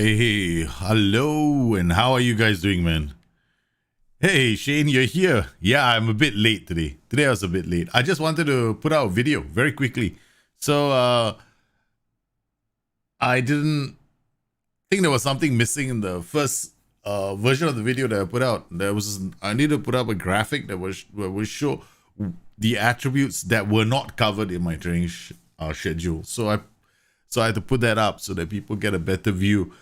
Hey, hello, and how are you guys doing, man? Hey, Shane, you're here. Yeah, I'm a bit late today. Today I was a bit late. I just wanted to put out a video very quickly. So, I didn't think there was something missing in the first version of the video that I put out. I need to put up a graphic that would show the attributes that were not covered in my training schedule. So I had to put that up so that people get a better view,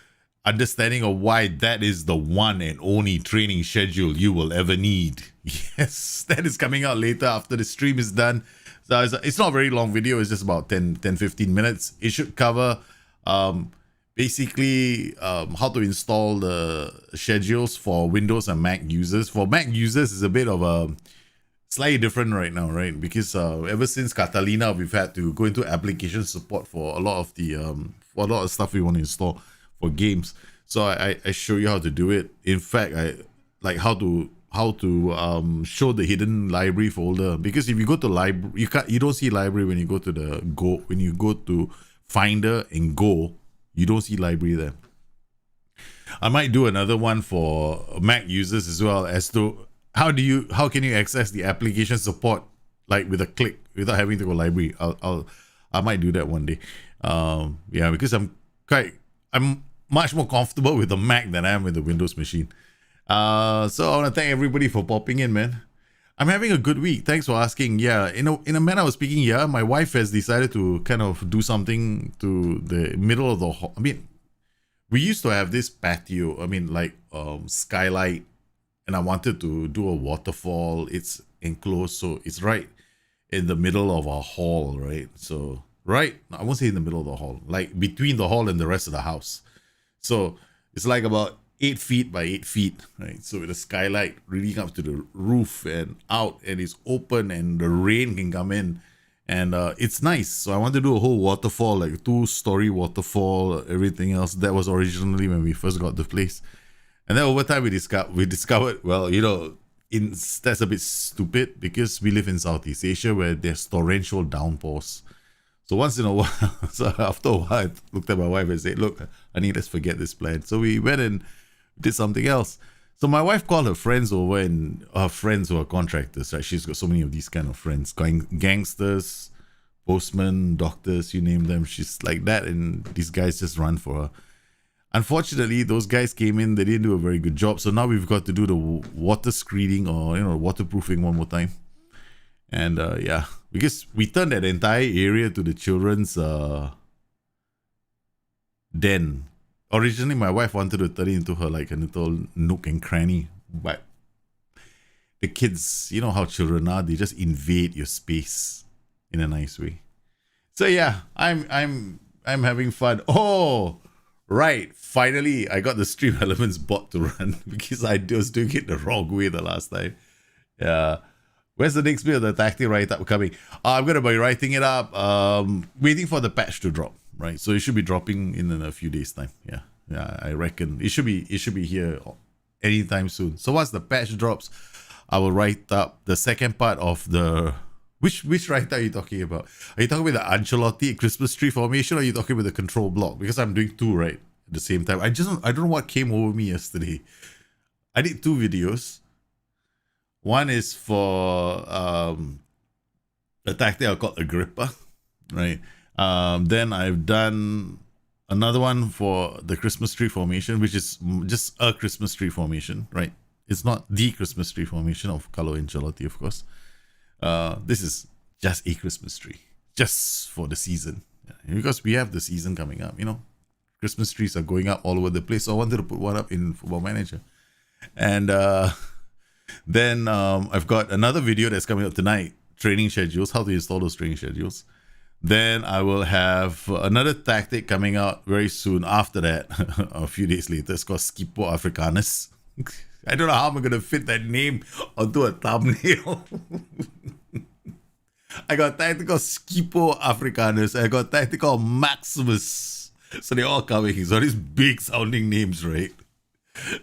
understanding of why that is the one and only training schedule you will ever need. Yes, that is coming out later after the stream is done. So it's not a very long video. It's just about 10-15 minutes. It should cover basically how to install the schedules for Windows and Mac users. For Mac users, it's a bit of a slightly different right now, right? Because ever since Catalina, we've had to go into application support for a lot of the for a lot of stuff we want to install for games. So I show you how to do it. In fact, I like how to show the hidden library folder, because if you go to library, you don't see library when you go to when you go to Finder and Go, you don't see library there. I might do another one for Mac users as well, as to how can you access the application support like with a click without having to go library. I might do that one day. Yeah, because I'm much more comfortable with the Mac than I am with the Windows machine. So I want to thank everybody for popping in, man. I'm having a good week. Thanks for asking. Yeah, in a manner of speaking, yeah, my wife has decided to kind of do something to the middle of the hall. I mean, we used to have this patio. I mean, like skylight, and I wanted to do a waterfall. It's enclosed, so it's right in the middle of our hall, right? So I won't say in the middle of the hall, like between the hall and the rest of the house. So it's like about 8 feet by 8 feet, right? So with a skylight really comes to the roof and out, and it's open, and the rain can come in, and it's nice. So I want to do a whole waterfall, like a 2-story waterfall, everything else. That was originally when we first got the place. And then over time we discovered, well, you know, that's a bit stupid, because we live in Southeast Asia where there's torrential downpours. So once in a while, so after a while, I looked at my wife and said, look, honey, let's forget this plan. So we went and did something else. So my wife called her friends over, and her friends who are contractors, right? She's got so many of these kind of friends, gangsters, postmen, doctors, you name them. She's like that, and these guys just run for her. Unfortunately, those guys came in, they didn't do a very good job. So now we've got to do the water screening, or, you know, waterproofing one more time. And yeah, because we turned that entire area to the children's den. Originally, my wife wanted to turn it into her like a little nook and cranny, but the kids, you know how children are, they just invade your space in a nice way. So yeah, I'm having fun. Oh, right, finally I got the Stream Elements bot to run, because I was doing it the wrong way the last time. Yeah. Where's the next bit of the tactic write-up coming? I'm going to be writing it up, waiting for the patch to drop, right? So it should be dropping in a few days' time. Yeah, I reckon it should be here anytime soon. So once the patch drops, I will write up the second part of the... Which write-up are you talking about? Are you talking about the Ancelotti Christmas tree formation, or are you talking about the control block? Because I'm doing two, right, at the same time. I don't know what came over me yesterday. I did 2 videos. One is for a tactic I called Agrippa, right? Then I've done another one for the Christmas tree formation, which is just a Christmas tree formation, right? It's not the Christmas tree formation of Carlo Ancelotti, of course. This is just a Christmas tree, just for the season. Yeah, because we have the season coming up, you know. Christmas trees are going up all over the place, so I wanted to put one up in Football Manager. And then I've got another video that's coming up tonight, training schedules, how to install those training schedules. Then I will have another tactic coming out very soon after that, a few days later. It's called Skipo Africanus. I don't know how I'm going to fit that name onto a thumbnail. I got a tactic called Skipo Africanus. I got a tactic called Maximus. So they're all coming. So these big sounding names, right?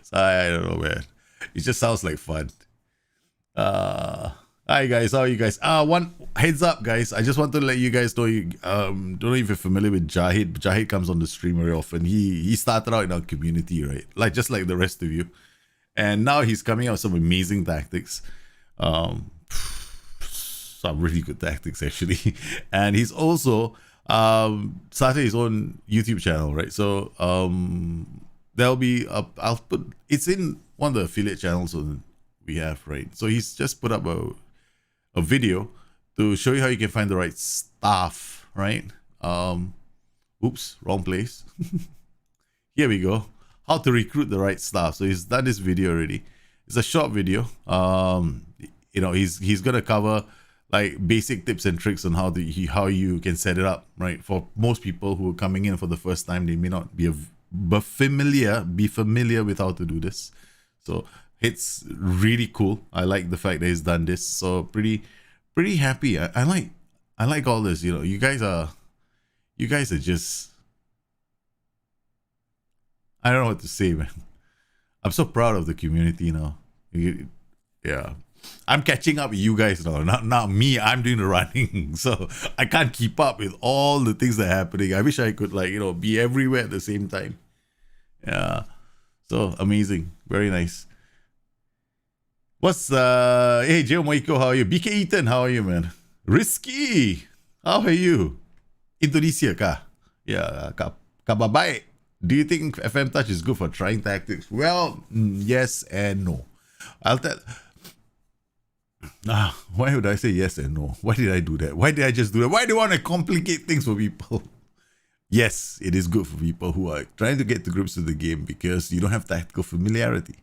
So I don't know, man. It just sounds like fun. Hi guys, how are you guys? One heads up, guys. I just want to let you guys know. Don't know if you're familiar with Jahid. Jahid comes on the stream very often. He started out in our community, right? Like just like the rest of you, and now he's coming out with some amazing tactics. Some really good tactics actually, and he's also started his own YouTube channel, right? So there'll be I'll put it's in one of the affiliate channels we have, right? So he's just put up a video to show you how you can find the right staff, right? Oops, wrong place. Here we go. How to recruit the right staff. So he's done this video already. It's a short video. He's gonna cover like basic tips and tricks on how you can set it up, right? For most people who are coming in for the first time, they may not be familiar with how to do this. So it's really cool. I like the fact that he's done this. So pretty happy. I like all this. You guys are just, I don't know what to say, man. I'm so proud of the community now. Yeah. I'm catching up with you guys now. Not me. I'm doing the running. So I can't keep up with all the things that are happening. I wish I could be everywhere at the same time. Yeah. So amazing. Very nice. What's hey Joe Moiko, how are you? BK Eaton, how are you, man? Risky, how are you? Indonesia ka? Yeah, kababai. Do you think FM Touch is good for trying tactics? Well, yes and no. I'll tell. Why would I say yes and no? Why did I do that? Why did I just do that? Why do you want to complicate things for people? Yes, it is good for people who are trying to get to grips with the game because you don't have tactical familiarity.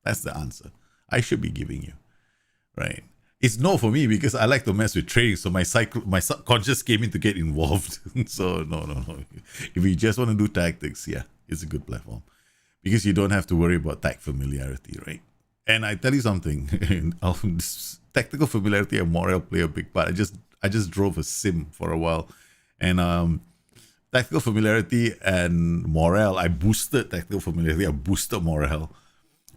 That's the answer I should be giving you, right? It's no for me because I like to mess with trading, so my subconscious came in to get involved. So no. If you just want to do tactics, yeah, it's a good platform because you don't have to worry about tech familiarity, right? And I tell you something, tactical familiarity and morale play a big part. I just drove a sim for a while, and tactical familiarity and morale. I boosted tactical familiarity. I boosted morale.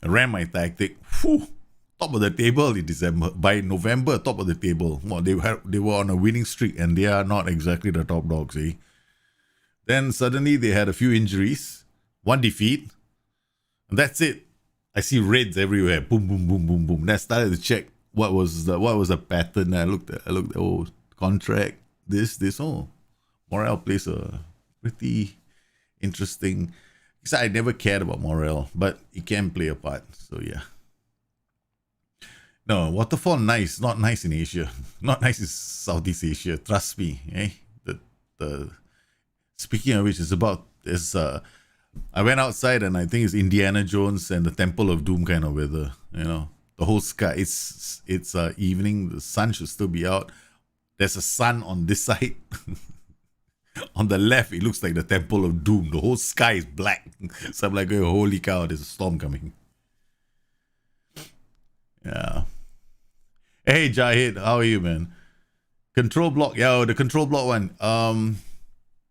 I ran my tactic. Top of the table in December. By November, top of the table. Well, they were on a winning streak, and they are not exactly the top dogs, eh? Then suddenly they had a few injuries, one defeat, and that's it. I see reds everywhere. Boom, boom, boom, boom, boom. Then I started to check what was the pattern. I looked at contract, this. Morale plays a pretty interesting. Because I never cared about morale, but it can play a part. So yeah. No, waterfall nice, not nice in Asia. Not nice in Southeast Asia. Trust me. Eh? The speaking of which, I went outside and I think it's Indiana Jones and the Temple of Doom kind of weather. The whole sky. It's evening. The sun should still be out. There's a sun on this side. On the left, it looks like the Temple of Doom. The whole sky is black. So I'm like, oh, holy cow, there's a storm coming. Yeah. Hey, Jahid, how are you, man? Control block. Yeah, the control block one.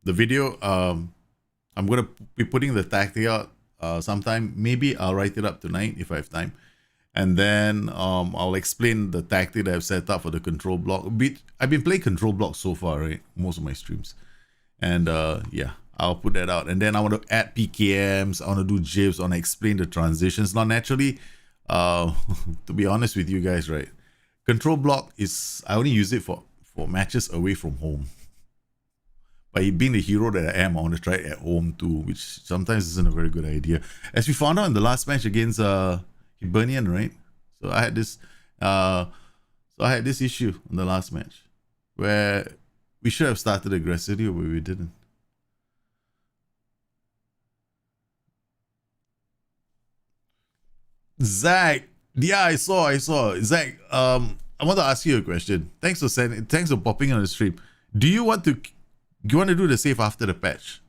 The video, I'm going to be putting the tactic out sometime. Maybe I'll write it up tonight if I have time. And then I'll explain the tactic that I've set up for the control block. I've been playing control block so far, right? Most of my streams. And yeah, I'll put that out. And then I want to add PKMs. I want to do jibs. I want to explain the transitions. Now, naturally, to be honest with you guys, right? Control block I only use it for matches away from home. But being the hero that I am, I want to try it at home too, which sometimes isn't a very good idea. As we found out in the last match against Hibernian, right? So I had this issue in the last match where we should have started aggressively, but we didn't. Zach, yeah, I saw. Zach, I want to ask you a question. Thanks for popping on the stream. Do you want to do the save after the patch?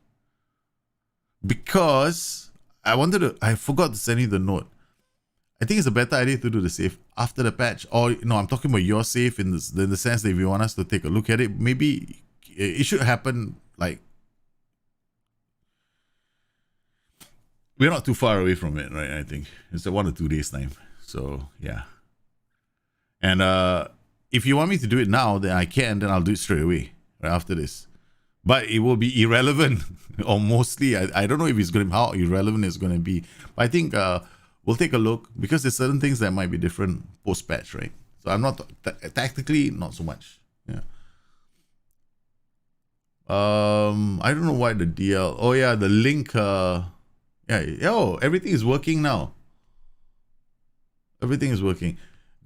Because I forgot to send you the note. I think it's a better idea to do the save after the patch. Or no, I'm talking about your save in the sense that if you want us to take a look at it, maybe it should happen like we're not too far away from it, right? I think it's 1 or 2 days time. So yeah. And if you want me to do it now, then I can. Then I'll do it straight away right after this. But it will be irrelevant, or mostly. I don't know if it's going to how irrelevant it's going to be. But I think we'll take a look because there's certain things that might be different post patch, right? So I'm not tactically not so much. Yeah. I don't know why the DL. Oh yeah, the link. Everything is working now. Everything is working.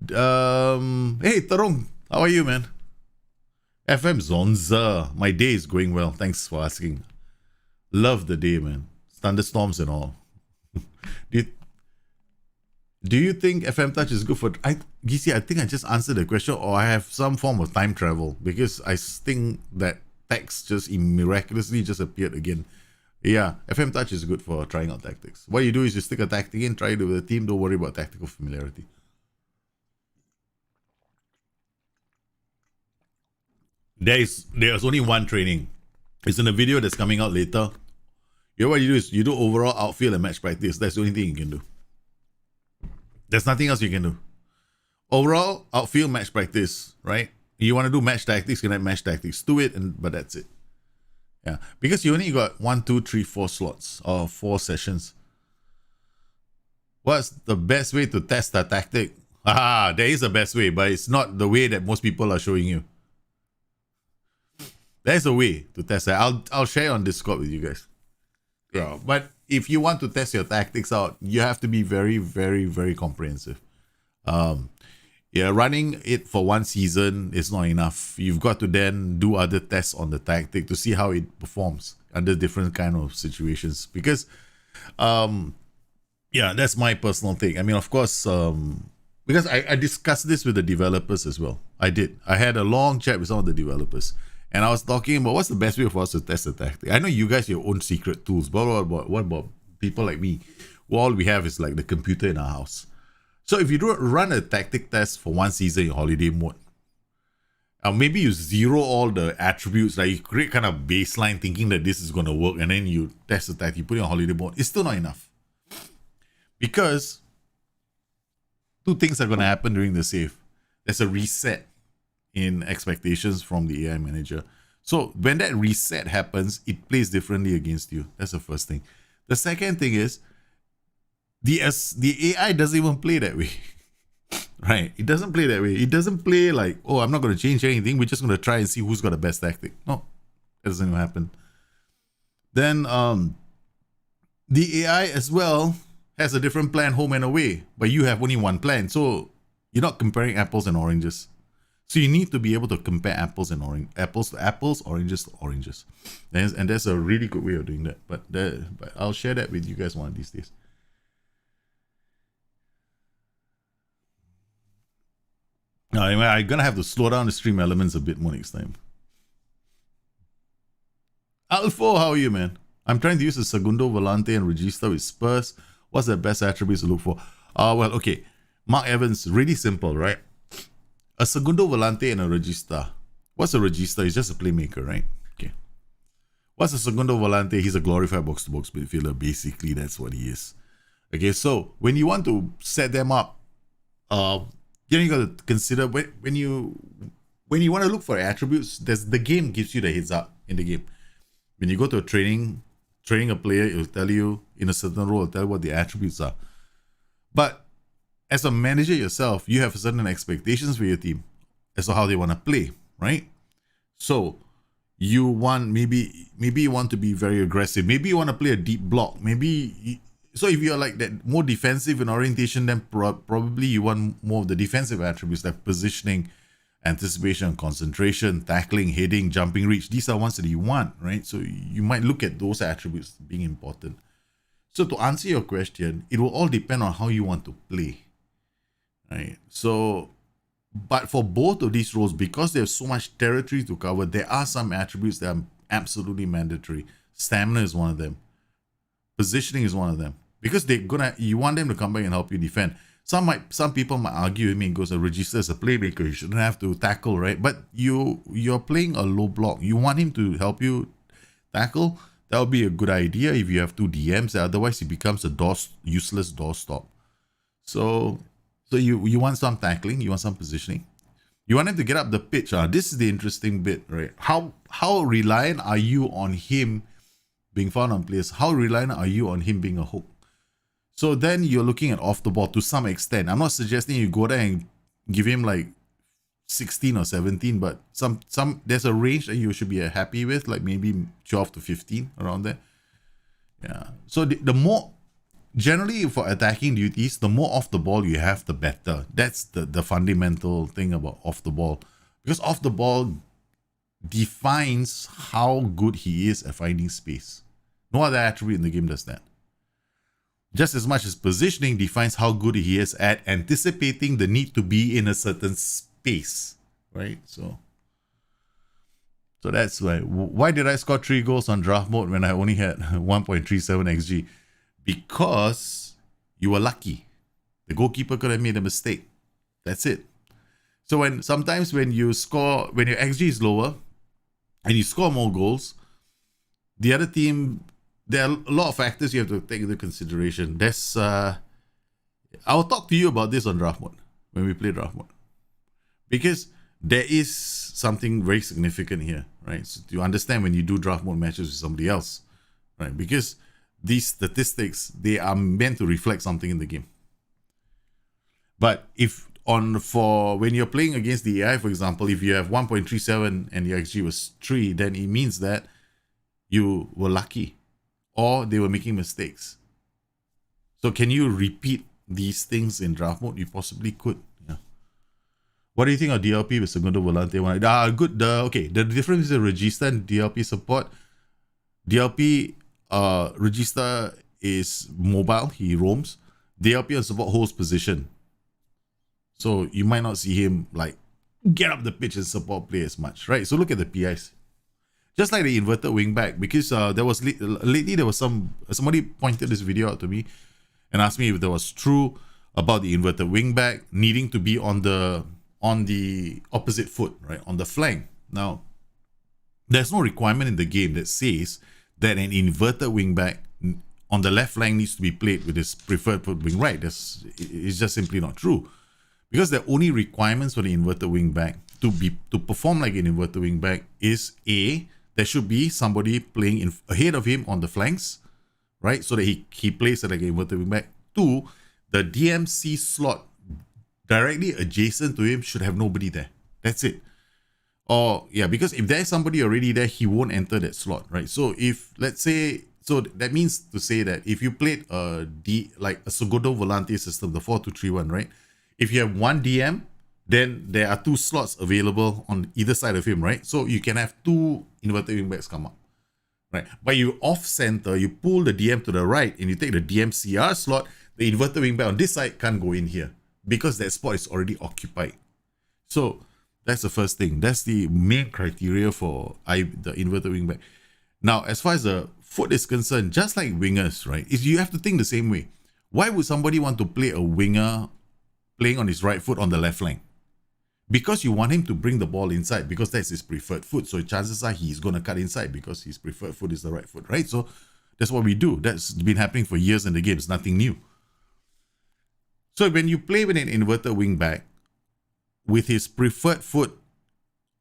Hey Tarong, how are you, man? FM Zonza. My day is going well. Thanks for asking. Love the day, man. Thunderstorms and all. Do you think FM Touch is good for... GC, I think I just answered the question, or I have some form of time travel, because I think that text just miraculously just appeared again. Yeah, FM Touch is good for trying out tactics. What you do is you stick a tactic in, try it with a team, don't worry about tactical familiarity. There's only one training. It's in a video that's coming out later. What you do is you do overall outfield and match practice. That's the only thing you can do. There's nothing else you can do. Overall outfield match practice, right? You want to do match tactics, you can have match tactics. Do it, but that's it. Yeah, because you only got 1, 2, 3, 4 slots or 4 sessions. What's the best way to test a tactic? There is a best way, but it's not the way that most people are showing you. There's a way to test that. I'll share on Discord with you guys. Yeah, but if you want to test your tactics out, you have to be very, very, very comprehensive. Running it for one season is not enough. You've got to then do other tests on the tactic to see how it performs under different kind of situations. Because, that's my personal thing. I mean, of course, because I discussed this with the developers as well. I did. I had a long chat with some of the developers. And I was talking about what's the best way for us to test a tactic. I know you guys have your own secret tools, but what about people like me? All we have is like the computer in our house. So if you run a tactic test for one season in holiday mode, maybe you zero all the attributes, like you create kind of baseline thinking that this is going to work, and then you test the tactic, you put it on holiday mode, it's still not enough. Because two things are going to happen during the save. There's a reset in expectations from the AI manager. So when that reset happens, it plays differently against you. That's the first thing. The second thing is the AI doesn't even play that way. Right? It doesn't play that way. It doesn't play like, oh, I'm not going to change anything. We're just going to try and see who's got the best tactic. No, that doesn't even happen. Then the AI as well has a different plan home and away, but you have only one plan. So you're not comparing apples and oranges. So you need to be able to compare apples to apples, oranges to oranges. And that's a really good way of doing that. But I'll share that with you guys one of these days. I'm going to have to slow down the stream elements a bit more next time. Alfo, how are you, man? I'm trying to use the Segundo Volante and Regista with Spurs. What's the best attributes to look for? Okay. Mark Evans, really simple, right? A Segundo Volante and a Regista. What's a Regista? He's just a playmaker, right? Okay. What's a Segundo Volante? He's a glorified box-to-box midfielder. Basically, that's what he is. Okay, so when you want to set them up, you got to consider when you want to look for attributes, the game gives you the heads up in the game. When you go to a training a player, it will tell you in a certain role, it'll tell you what the attributes are. But as a manager yourself, you have certain expectations for your team as to how they want to play, right? So you want maybe you want to be very aggressive. Maybe you want to play a deep block. So if you're like that more defensive in orientation, then probably you want more of the defensive attributes like positioning, anticipation, concentration, tackling, heading, jumping reach. These are ones that you want, right? So you might look at those attributes being important. So to answer your question, it will all depend on how you want to play. Right. So, but for both of these roles, because there's so much territory to cover, there are some attributes that are absolutely mandatory. Stamina is one of them. Positioning is one of them. Because you want them to come back and help you defend. Some people might argue with me, goes a Regista as a playmaker, you shouldn't have to tackle, right? But you're playing a low block. You want him to help you tackle. That would be a good idea if you have two DMs. Otherwise, he becomes a useless doorstop. So So you want some tackling, you want some positioning. You want him to get up the pitch. This is the interesting bit, right? How reliant are you on him being found on players? How reliant are you on him being a hook? So then you're looking at off the ball to some extent. I'm not suggesting you go there and give him like 16 or 17, but some there's a range that you should be happy with, like maybe 12 to 15 around there. Yeah. So the more generally for attacking duties, the more off the ball you have, the better. That's the fundamental thing about off the ball, because off the ball defines how good he is at finding space. No other attribute in the game does that. Just as much as positioning defines how good he is at anticipating the need to be in a certain space, right? So that's why did I score 3 goals on draft mode when I only had 1.37 xg? Because you were lucky. The goalkeeper could have made a mistake. That's it. So sometimes when your xg is lower and you score more goals, the other team, there are a lot of factors you have to take into consideration. I'll talk to you about this on draft mode, when we play draft mode, because there is something very significant here, right? So you understand when you do draft mode matches with somebody else, right? Because these statistics, they are meant to reflect something in the game. But when you're playing against the AI, for example, if you have 1.37 and your XG was 3, then it means that you were lucky or they were making mistakes. So can you repeat these things in draft mode? You possibly could. Yeah. What do you think of DLP with Segundo Volante? Good. The difference is the Regista and DLP support. DLP Regista is mobile, he roams. DLP on support holds position. So you might not see him like get up the pitch and support play as much, right? So look at the PIs. Just like the inverted wingback, because lately there was somebody pointed this video out to me and asked me if that was true about the inverted wingback needing to be on the opposite foot, right, on the flank. Now, there's no requirement in the game that says that an inverted wingback on the left flank needs to be played with his preferred foot being right. It's just simply not true, because the only requirements for the inverted wingback to perform like an inverted wingback is there should be somebody playing ahead of him on the flanks, right? So that he plays like an inverted wingback. 2, the DMC slot directly adjacent to him should have nobody there. That's it. Or because if there's somebody already there, he won't enter that slot, right? So if let's say, so that means to say that if you played like a Segundo Volante system, the 4-2-3-1, right? If you have one DM, then there are 2 slots available on either side of him, right? So you can have 2 inverted wingbacks come up, right? But you off center, you pull the DM to the right and you take the DMCR slot, the inverted wingback on this side can't go in here because that spot is already occupied. So that's the first thing. That's the main criteria for the inverted wingback. Now, as far as the foot is concerned, just like wingers, right? You have to think the same way. Why would somebody want to play a winger playing on his right foot on the left flank? Because you want him to bring the ball inside, because that's his preferred foot. So chances are he's going to cut inside because his preferred foot is the right foot, right? So that's what we do. That's been happening for years in the game. It's nothing new. So when you play with an inverted wingback with his preferred foot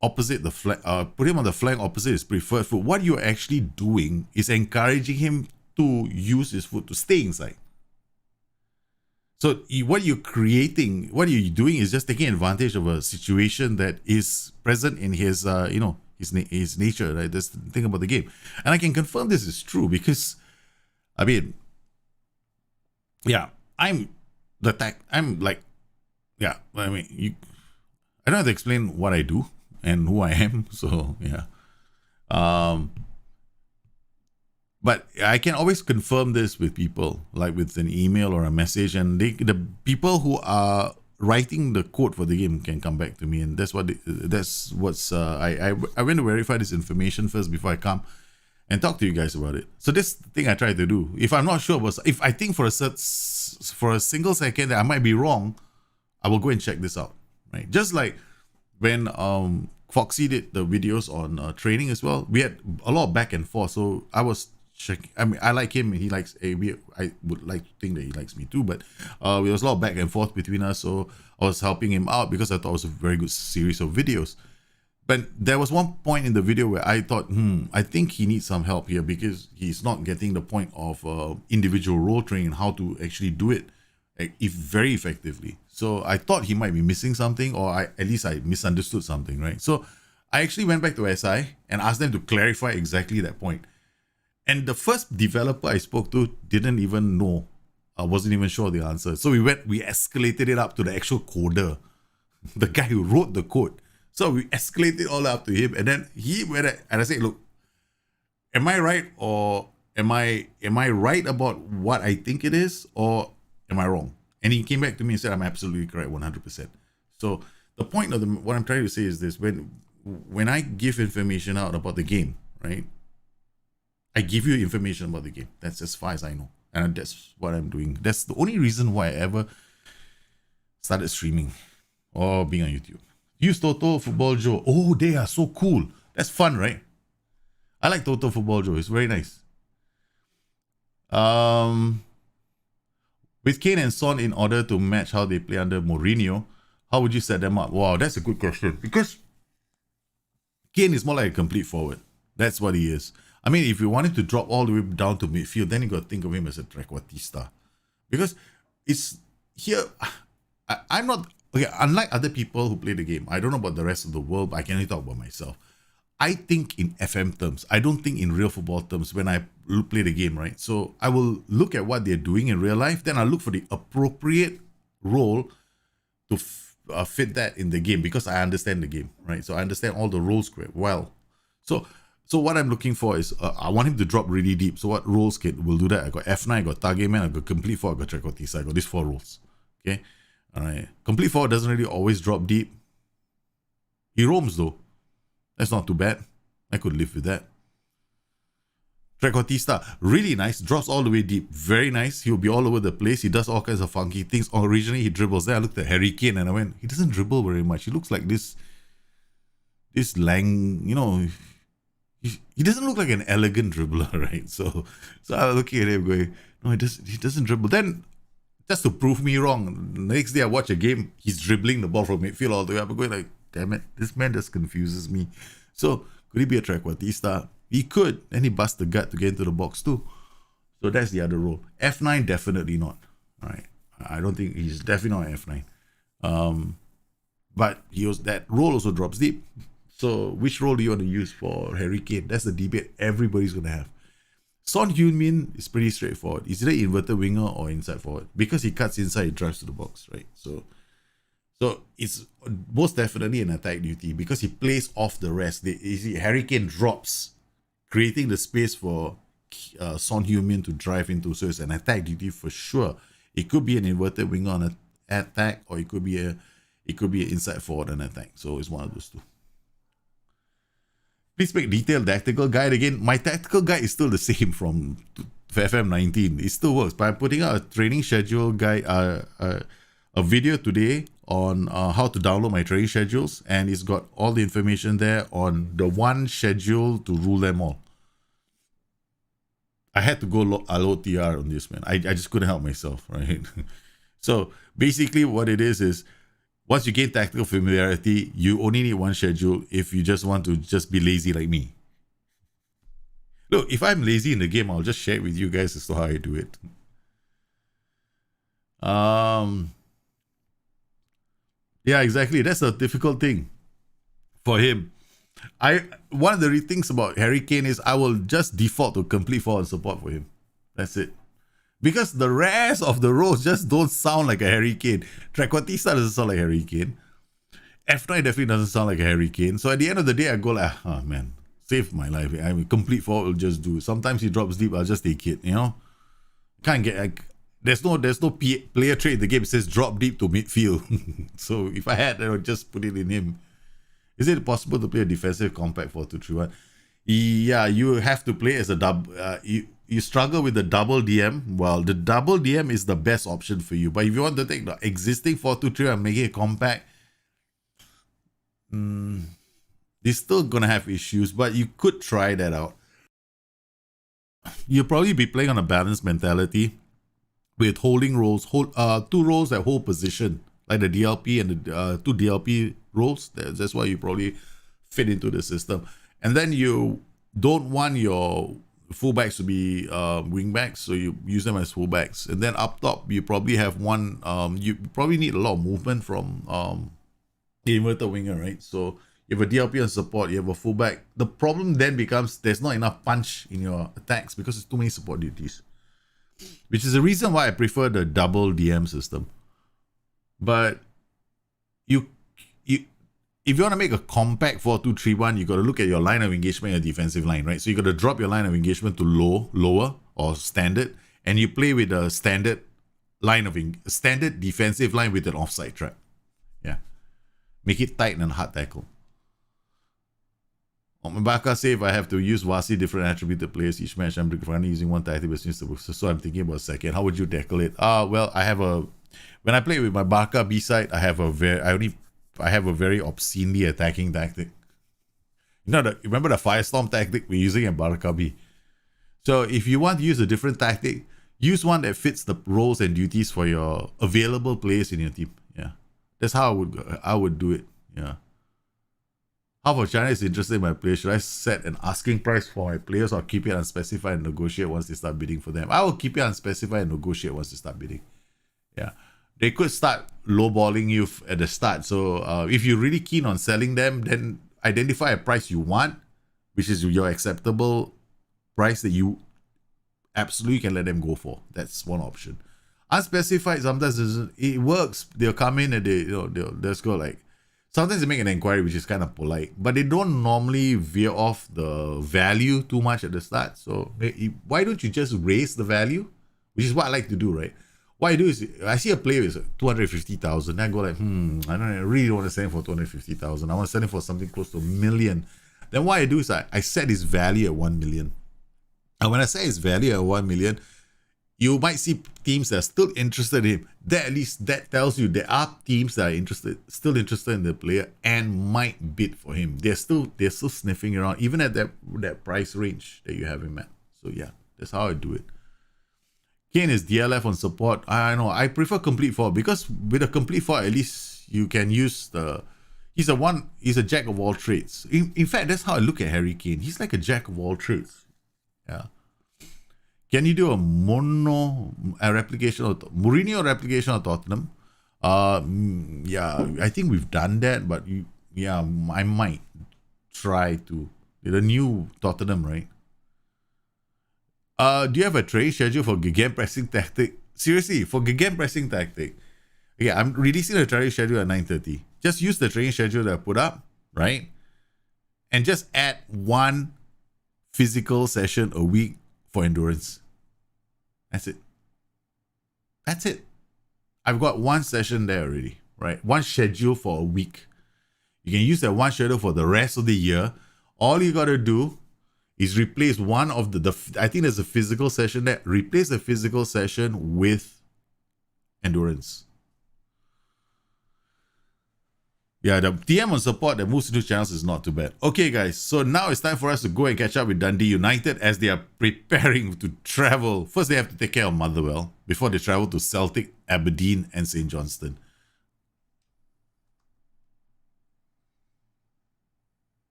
opposite the flank, put him on the flank opposite his preferred foot, what you're actually doing is encouraging him to use his foot to stay inside. So what you're doing is just taking advantage of a situation that is present in his, his nature, right? That's the thing about the game. And I can confirm this is true because, I don't have to explain what I do and who I am. So, but I can always confirm this with people, like with an email or a message, and the people who are writing the code for the game can come back to me, and I went to verify this information first before I come and talk to you guys about it. So this thing I try to do. If I'm not sure about, if I think for a single second that I might be wrong, I will go and check this out, right? Just like when Foxy did the videos on training as well, we had a lot of back and forth. So I was check. I mean, I like him. He likes I would like to think that he likes me too. But there was a lot of back and forth between us. So I was helping him out because I thought it was a very good series of videos. But there was one point in the video where I thought, I think he needs some help here because he's not getting the point of individual role training and how to actually do it if very effectively. So I thought he might be missing something, or at least I misunderstood something, right? So I actually went back to SI and asked them to clarify exactly that point. And the first developer I spoke to didn't even know. I wasn't even sure the answer. So we escalated it up to the actual coder, the guy who wrote the code. So we escalated all up to him, and then he went and I said, "Look, am I right, or am I right about what I think it is, or am I wrong?" And he came back to me and said, "I'm absolutely correct, 100%." So the point of what I'm trying to say is this: when I give information out about the game, right? I give you information about the game. That's as far as I know, and that's what I'm doing. That's the only reason why I ever started streaming or being on YouTube. Use Total Football Joe. Oh, they are so cool. That's fun, right? I like Total Football Joe. It's very nice. With Kane and Son, in order to match how they play under Mourinho, how would you set them up? Wow, that's a good question. Because Kane is more like a complete forward. That's what he is. I mean, if you wanted to drop all the way down to midfield, then you got to think of him as a trequartista. Because it's here, I'm not... Okay, unlike other people who play the game, I don't know about the rest of the world, but I can only talk about myself. I think in FM terms. I don't think in real football terms when I play the game, right? So I will look at what they're doing in real life, then I'll look for the appropriate role to fit that in the game because I understand the game, right? So I understand all the roles quite well. So what I'm looking for is, I want him to drop really deep. So what roles will do that? I got F9, I got Target Man, I got Complete Forward, I got trequartista. I got these 4 roles, okay? All right. Complete forward doesn't really always drop deep. He roams though. That's not too bad. I could live with that. Trequartista, really nice. Drops all the way deep. Very nice. He'll be all over the place. He does all kinds of funky things. Originally, he dribbles. Then I looked at Harry Kane and I went, he doesn't dribble very much. He looks like this Lang, he doesn't look like an elegant dribbler, right? So I was looking at him going, no, he doesn't dribble. Then, just to prove me wrong, the next day I watch a game, he's dribbling the ball from midfield all the way up. I'm going like, damn it, this man just confuses me. So, could he be a trequartista? He could. Then he busts the gut to get into the box too. So that's the other role. F9, definitely not. All right. I don't think he's definitely not F9. But that role also drops deep. So which role do you want to use for Harry Kane? That's the debate everybody's going to have. Son Heung-min is pretty straightforward. He's either inverted winger or inside forward. Because he cuts inside, he drives to the box, right? So it's most definitely an attack duty because he plays off the rest. Harry Kane drops, creating the space for Son Heung-min to drive into. So it's an attack duty for sure. It could be an inverted winger on an attack, or it could be an inside forward on attack. So it's one of those two. Please make detailed tactical guide again. My tactical guide is still the same from FM19. It still works, but I'm putting out a training schedule guide, a video today on how to download my training schedules, and it's got all the information there on the one schedule to rule them all. I had to go load TR on this, man. I just couldn't help myself, right? So basically what it is once you gain tactical familiarity, you only need one schedule if you just want to just be lazy like me. Look, if I'm lazy in the game, I'll just share it with you guys as to how I do it. Yeah, exactly. That's a difficult thing for him. One of the things about Harry Kane is I will just default to complete forward support for him. That's it. Because the rest of the roles just don't sound like a Harry Kane. Trequartista doesn't sound like Harry Kane. F9 definitely doesn't sound like a Harry Kane. So at the end of the day, I go like, oh man, save my life. I mean, complete forward will just do. Sometimes he drops deep, I'll just take it, Can't get... There's no player trait in the game that says drop deep to midfield. So if I had, I would just put it in him. Is it possible to play a defensive compact 4-2-3-1? Yeah, you have to play as a double... You struggle with the double DM. Well, the double DM is the best option for you. But if you want to take the existing 4-2-3 and make it compact, you're still going to have issues. But you could try that out. you'll probably be playing on a balanced mentality with holding roles, two roles that hold position, like the DLP and the two DLP roles. That's why you probably fit into the system. And then you don't want your fullbacks to be wingbacks, so you use them as fullbacks. And then up top, you probably have one. You probably need a lot of movement from the inverted winger, right? So you have a DLP on support, you have a fullback. The problem then becomes there's not enough punch in your attacks because there's too many support duties, which is the reason why I prefer the double DM system. But you if you want to make a compact 4-2-3-1, you got to look at your line of engagement and your defensive line, right? So you got to drop your line of engagement to lower or standard, and you play with a standard standard defensive line with an offside trap. Yeah, make it tight and hard tackle. Mabaka say if I have to use vastly different attributed players each match, I'm currently using one tactic, so I'm thinking about a second. How would you tackle it? Well, when I play with my Barca B side, I have a very obscenely attacking tactic. Remember the Firestorm tactic we're using at Barca B? So if you want to use a different tactic, use one that fits the roles and duties for your available players in your team. Yeah, that's how I would do it. Yeah. How about China is interested in my players? Should I set an asking price for my players or keep it unspecified and negotiate once they start bidding for them? I will keep it unspecified and negotiate once they start bidding. Yeah. They could start lowballing you at the start. So if you're really keen on selling them, then identify a price you want, which is your acceptable price that you absolutely can let them go for. That's one option. Unspecified sometimes it works. They'll come in and they'll just go like, sometimes they make an inquiry, which is kind of polite, but they don't normally veer off the value too much at the start. So why don't you just raise the value, which is what I like to do, right? What I do is I see a player is 250,000. I go like, I really don't want to sell him for 250,000. I want to sell him for something close to $1 million. Then what I do is I set his value at 1 million. And when I set his value at 1 million, you might see teams that are still interested in him. At least that tells you there are teams that are still interested in the player and might bid for him. They're still sniffing around, even at that price range that you have him at. So yeah, that's how I do it. Kane is DLF on support. I know. I prefer complete four because with a complete four, at least you can use he's a jack of all trades. In fact, that's how I look at Harry Kane. He's like a jack of all trades. Yeah. Can you do a Mourinho replication of Tottenham? Yeah, I think we've done that, but I might try to. The new Tottenham, right? Do you have a training schedule for gegenpressing tactic? Seriously, for gegenpressing tactic. Yeah, I'm releasing the training schedule at 9:30. Just use the training schedule that I put up, right? And just add one physical session a week for endurance. That's it. I've got one session there already, right? One schedule for a week. You can use that one schedule for the rest of the year. All you got to do is replace one of the I think there's a physical session there. Replace the physical session with endurance. Yeah, the TM on support that moves into channels is not too bad. Okay, guys, so now it's time for us to go and catch up with Dundee United as they are preparing to travel. First, they have to take care of Motherwell before they travel to Celtic, Aberdeen, and St. Johnstone.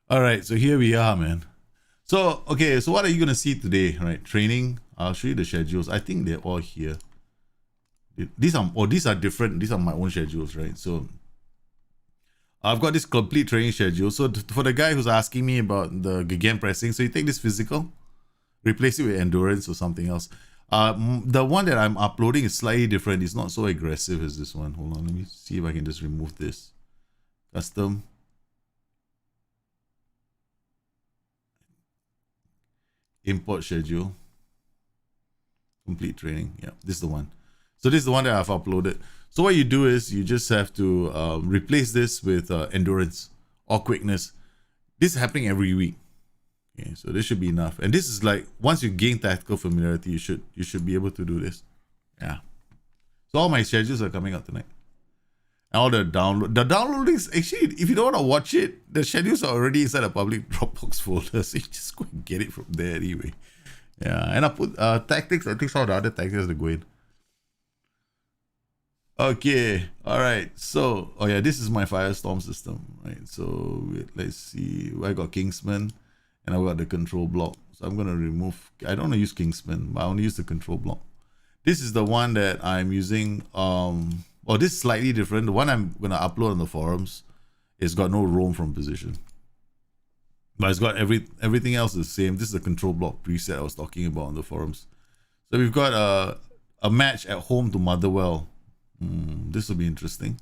All right, so here we are, man. So, okay, so what are you going to see today, right? Training. I'll show you the schedules. I think they're all here. These are different. These are my own schedules, right? So, I've got this complete training schedule. So, for the guy who's asking me about the gegenpressing, so you take this physical, replace it with endurance or something else. The one that I'm uploading is slightly different. It's not so aggressive as this one. Hold on, let me see if I can just remove this. Custom. Import schedule. Complete training. Yeah, this is the one. So this is the one that I've uploaded. So what you do is you just have to replace this with endurance or quickness. This is happening every week. Okay, so this should be enough. And this is like, once you gain tactical familiarity, you should be able to do this. Yeah. So all my schedules are coming out tonight. And all the downloading is actually, if you don't want to watch it, the schedules are already inside a public Dropbox folder. So you just go and get it from there anyway. Yeah, and I put tactics. I think some of the other tactics to go in. Okay, all right. So, oh yeah, this is my Firestorm system, right? So let's see. I got Kingsman, and I got the control block. So I'm gonna remove. I don't want to use Kingsman, but I want to use the control block. This is the one that I'm using. Well, this is slightly different. The one I'm gonna upload on the forums, it's got no roam from position, but it's got everything else the same. This is the control block preset I was talking about on the forums. So we've got a match at home to Motherwell. This will be interesting.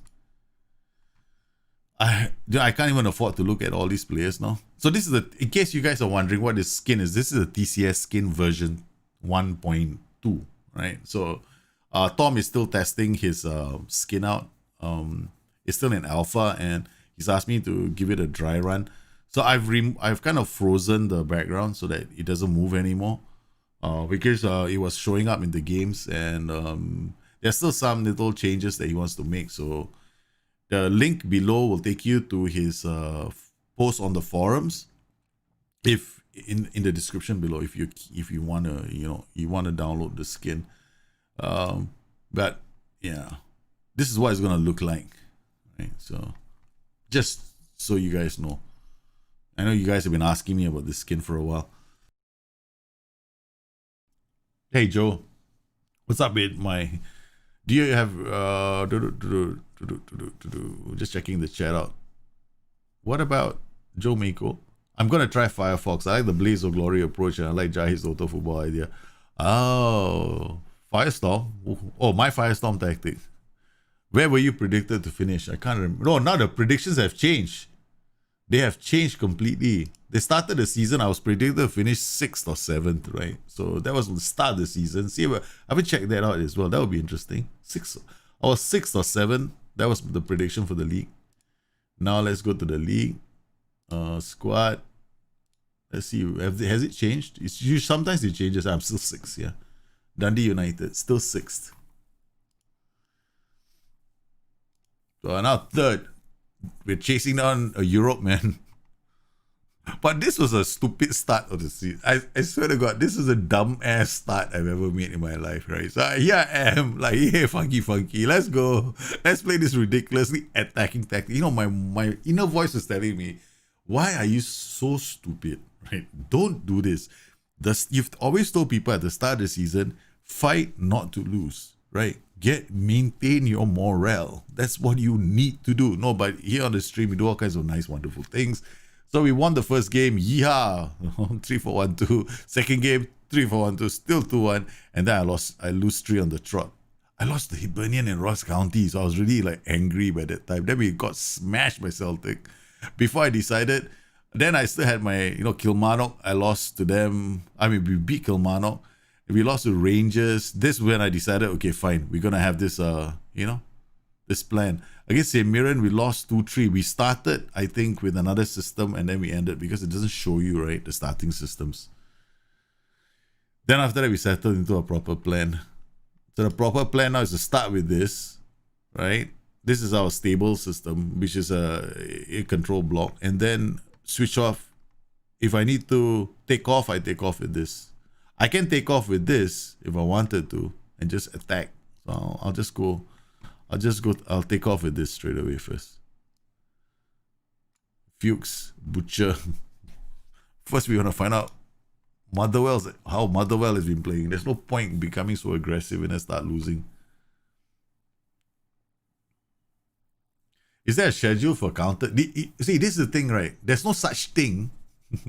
I can't even afford to look at all these players now. So this is in case you guys are wondering what this skin is, this is a TCS skin version 1.2, right? So Tom is still testing his skin out. It's still in alpha, and he's asked me to give it a dry run. So I've kind of frozen the background so that it doesn't move anymore, because it was showing up in the games, and there's still some little changes that he wants to make. So the link below will take you to his post on the forums. If in the description below, if you wanna download the skin. But yeah, this is what it's gonna look like, right? So just so you guys know, I know you guys have been asking me about this skin for a while. Hey Joe, what's up with my? Do you have just checking the chat out? What about Joe Mako? I'm gonna try Firefox. I like the Blaze of Glory approach, and I like Jahi's auto football idea. Oh, Firestorm. Oh, my Firestorm tactic. Where were you predicted to finish? I can't remember. No, now the predictions have changed. They have changed completely. They started the season, I was predicted to finish 6th or 7th, right? So that was the start of the season. See, I haven't checked that out as well. That would be interesting. I was 6th or 7th. That was the prediction for the league. Now let's go to the league. Squad. Let's see. Has it changed? Sometimes it changes. I'm still 6th, yeah. Dundee United, still 6th. So now 3rd. We're chasing down Europe, man. But this was a stupid start of the season. I swear to God, this is a dumb ass start I've ever made in my life, right? So here I am, like, hey, funky, let's go. Let's play this ridiculously attacking tactic. You know, my inner voice is telling me, why are you so stupid, right? Don't do this. You've always told people at the start of the season, fight not to lose, right? Maintain your morale. That's what you need to do. No, but here on the stream, we do all kinds of nice, wonderful things. So we won the first game, yeehaw, 3-4-1-2. Second game, 3-4-1-2, still 2-1. And then I lose 3 on the trot. I lost to Hibernian and Ross County, so I was really like angry by that time. Then we got smashed by Celtic. Before I decided, then I still had my, Kilmarnock. I lost to them. We beat Kilmarnock. We lost to Rangers. This is when I decided, okay, fine, we're gonna have this, this plan. Against St. Mirren, we lost 2-3. We started, I think, with another system, and then we ended because it doesn't show you, right, the starting systems. Then after that, we settled into a proper plan. So the proper plan now is to start with this, right? This is our stable system, which is a control block, and then switch off. If I need to take off, I take off with this. I can take off with this if I wanted to and just attack. So I'll take off with this straight away first. Fuchs, Butcher. First, we want to find out how Motherwell has been playing. There's no point in becoming so aggressive and then start losing. Is there a schedule for counter? See, this is the thing, right? There's no such thing.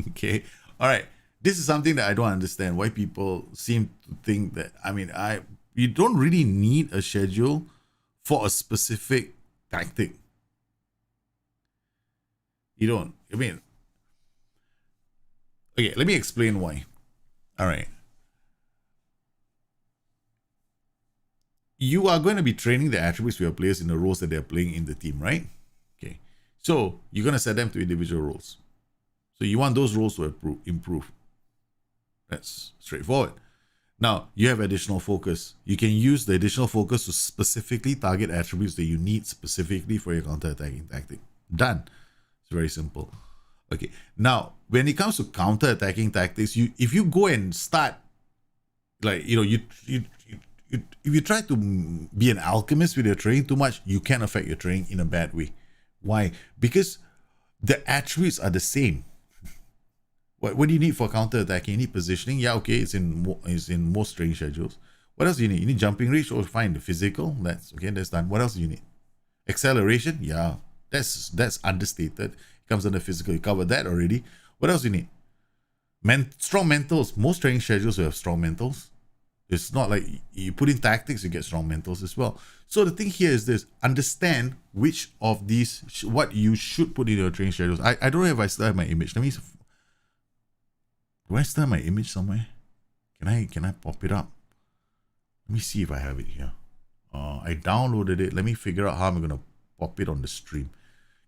Okay. All right. This is something that I don't understand. Why people seem to think that, you don't really need a schedule for a specific tactic. You don't. Okay, let me explain why. All right. You are going to be training the attributes for your players in the roles that they're playing in the team, right? Okay. So you're going to set them to individual roles. So you want those roles to improve. That's straightforward. Now, you have additional focus. You can use the additional focus to specifically target attributes that you need specifically for your counter-attacking tactic. Done. It's very simple. Okay. Now, when it comes to counter-attacking tactics, if you go and start, like, if you try to be an alchemist with your training too much, you can affect your training in a bad way. Why? Because the attributes are the same. What do you need for counter-attacking? You need positioning. Yeah, okay, it's in most training schedules. What else do you need? You need jumping reach, or fine, the physical. That's done. What else do you need? Acceleration. Yeah, that's understated. It comes under physical. You covered that already. What else do you need? Strong mentals. Most training schedules will have strong mentals. It's not like you put in tactics, you get strong mentals as well. So the thing here is this: understand which of these, what you should put in your training schedules. I don't know if I still have my image. Do I still have my image somewhere? Can I pop it up? Let me see if I have it here. I downloaded it. Let me figure out how I'm gonna pop it on the stream,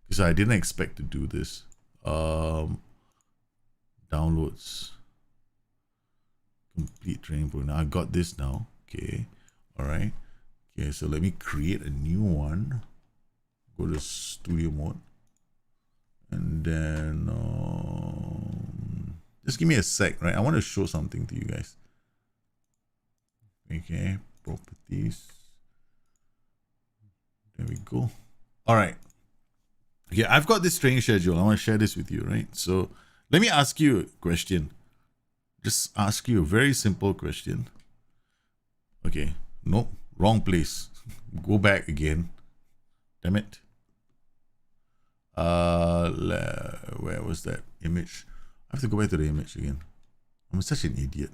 because I didn't expect to do this. Downloads. Complete training program. I got this now. Okay. All right. Okay. So let me create a new one. Go to studio mode, and then just give me a sec, right? I want to show something to you guys. Okay, properties. There we go. All right. Okay, I've got this training schedule. I want to share this with you, right? So let me ask you a question. Just ask you a very simple question. Okay, no, wrong place. Go back again. Damn it. Where was that image? I have to go back to the image again. I'm such an idiot.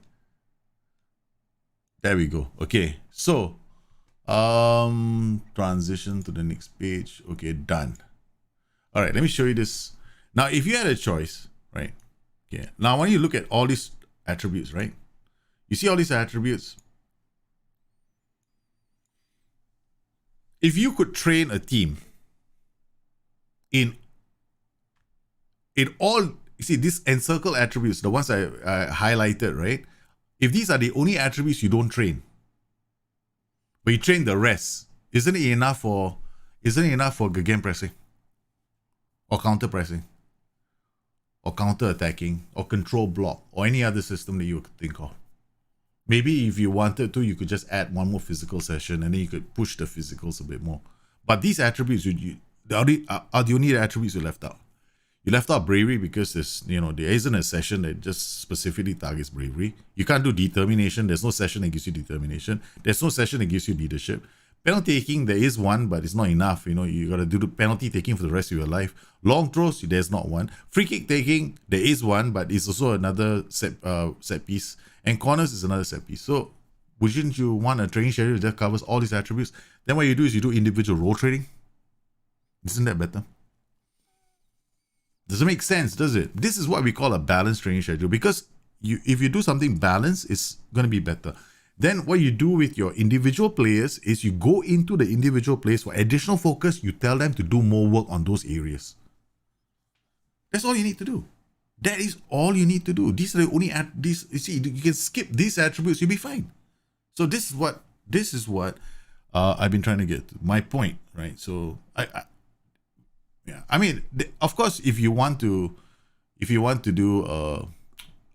There we go. Okay, so transition to the next page. Okay, done. All right, let me show you this. Now, if you had a choice, right? Okay, now I want you to look at all these attributes, right? You see all these attributes? If you could train a team in all, you see these encircle attributes, the ones I highlighted, right? If these are the only attributes you don't train, but you train the rest, isn't it enough for game pressing, or counter pressing, or counter attacking, or control block, or any other system that you could think of? Maybe if you wanted to, you could just add one more physical session, and then you could push the physicals a bit more. But these attributes, are the only attributes you left out. You left out bravery because there isn't a session that just specifically targets bravery. You can't do determination. There's no session that gives you determination. There's no session that gives you leadership. Penalty taking, there is one, but it's not enough. You got to do the penalty taking for the rest of your life. Long throws, there's not one. Free kick taking, there is one, but it's also another set piece. And corners is another set piece. So wouldn't you want a training schedule that covers all these attributes? Then what you do is you do individual role training. Isn't that better? Doesn't make sense, does it? This is what we call a balanced training schedule, because if you do something balanced, it's going to be better. Then what you do with your individual players is you go into the individual players for additional focus. You tell them to do more work on those areas. That's all you need to do. That is all you need to do. These are the only you see, you can skip these attributes, you'll be fine. So this is what I've been trying to get to. My point, right? So I mean, of course, if you want to do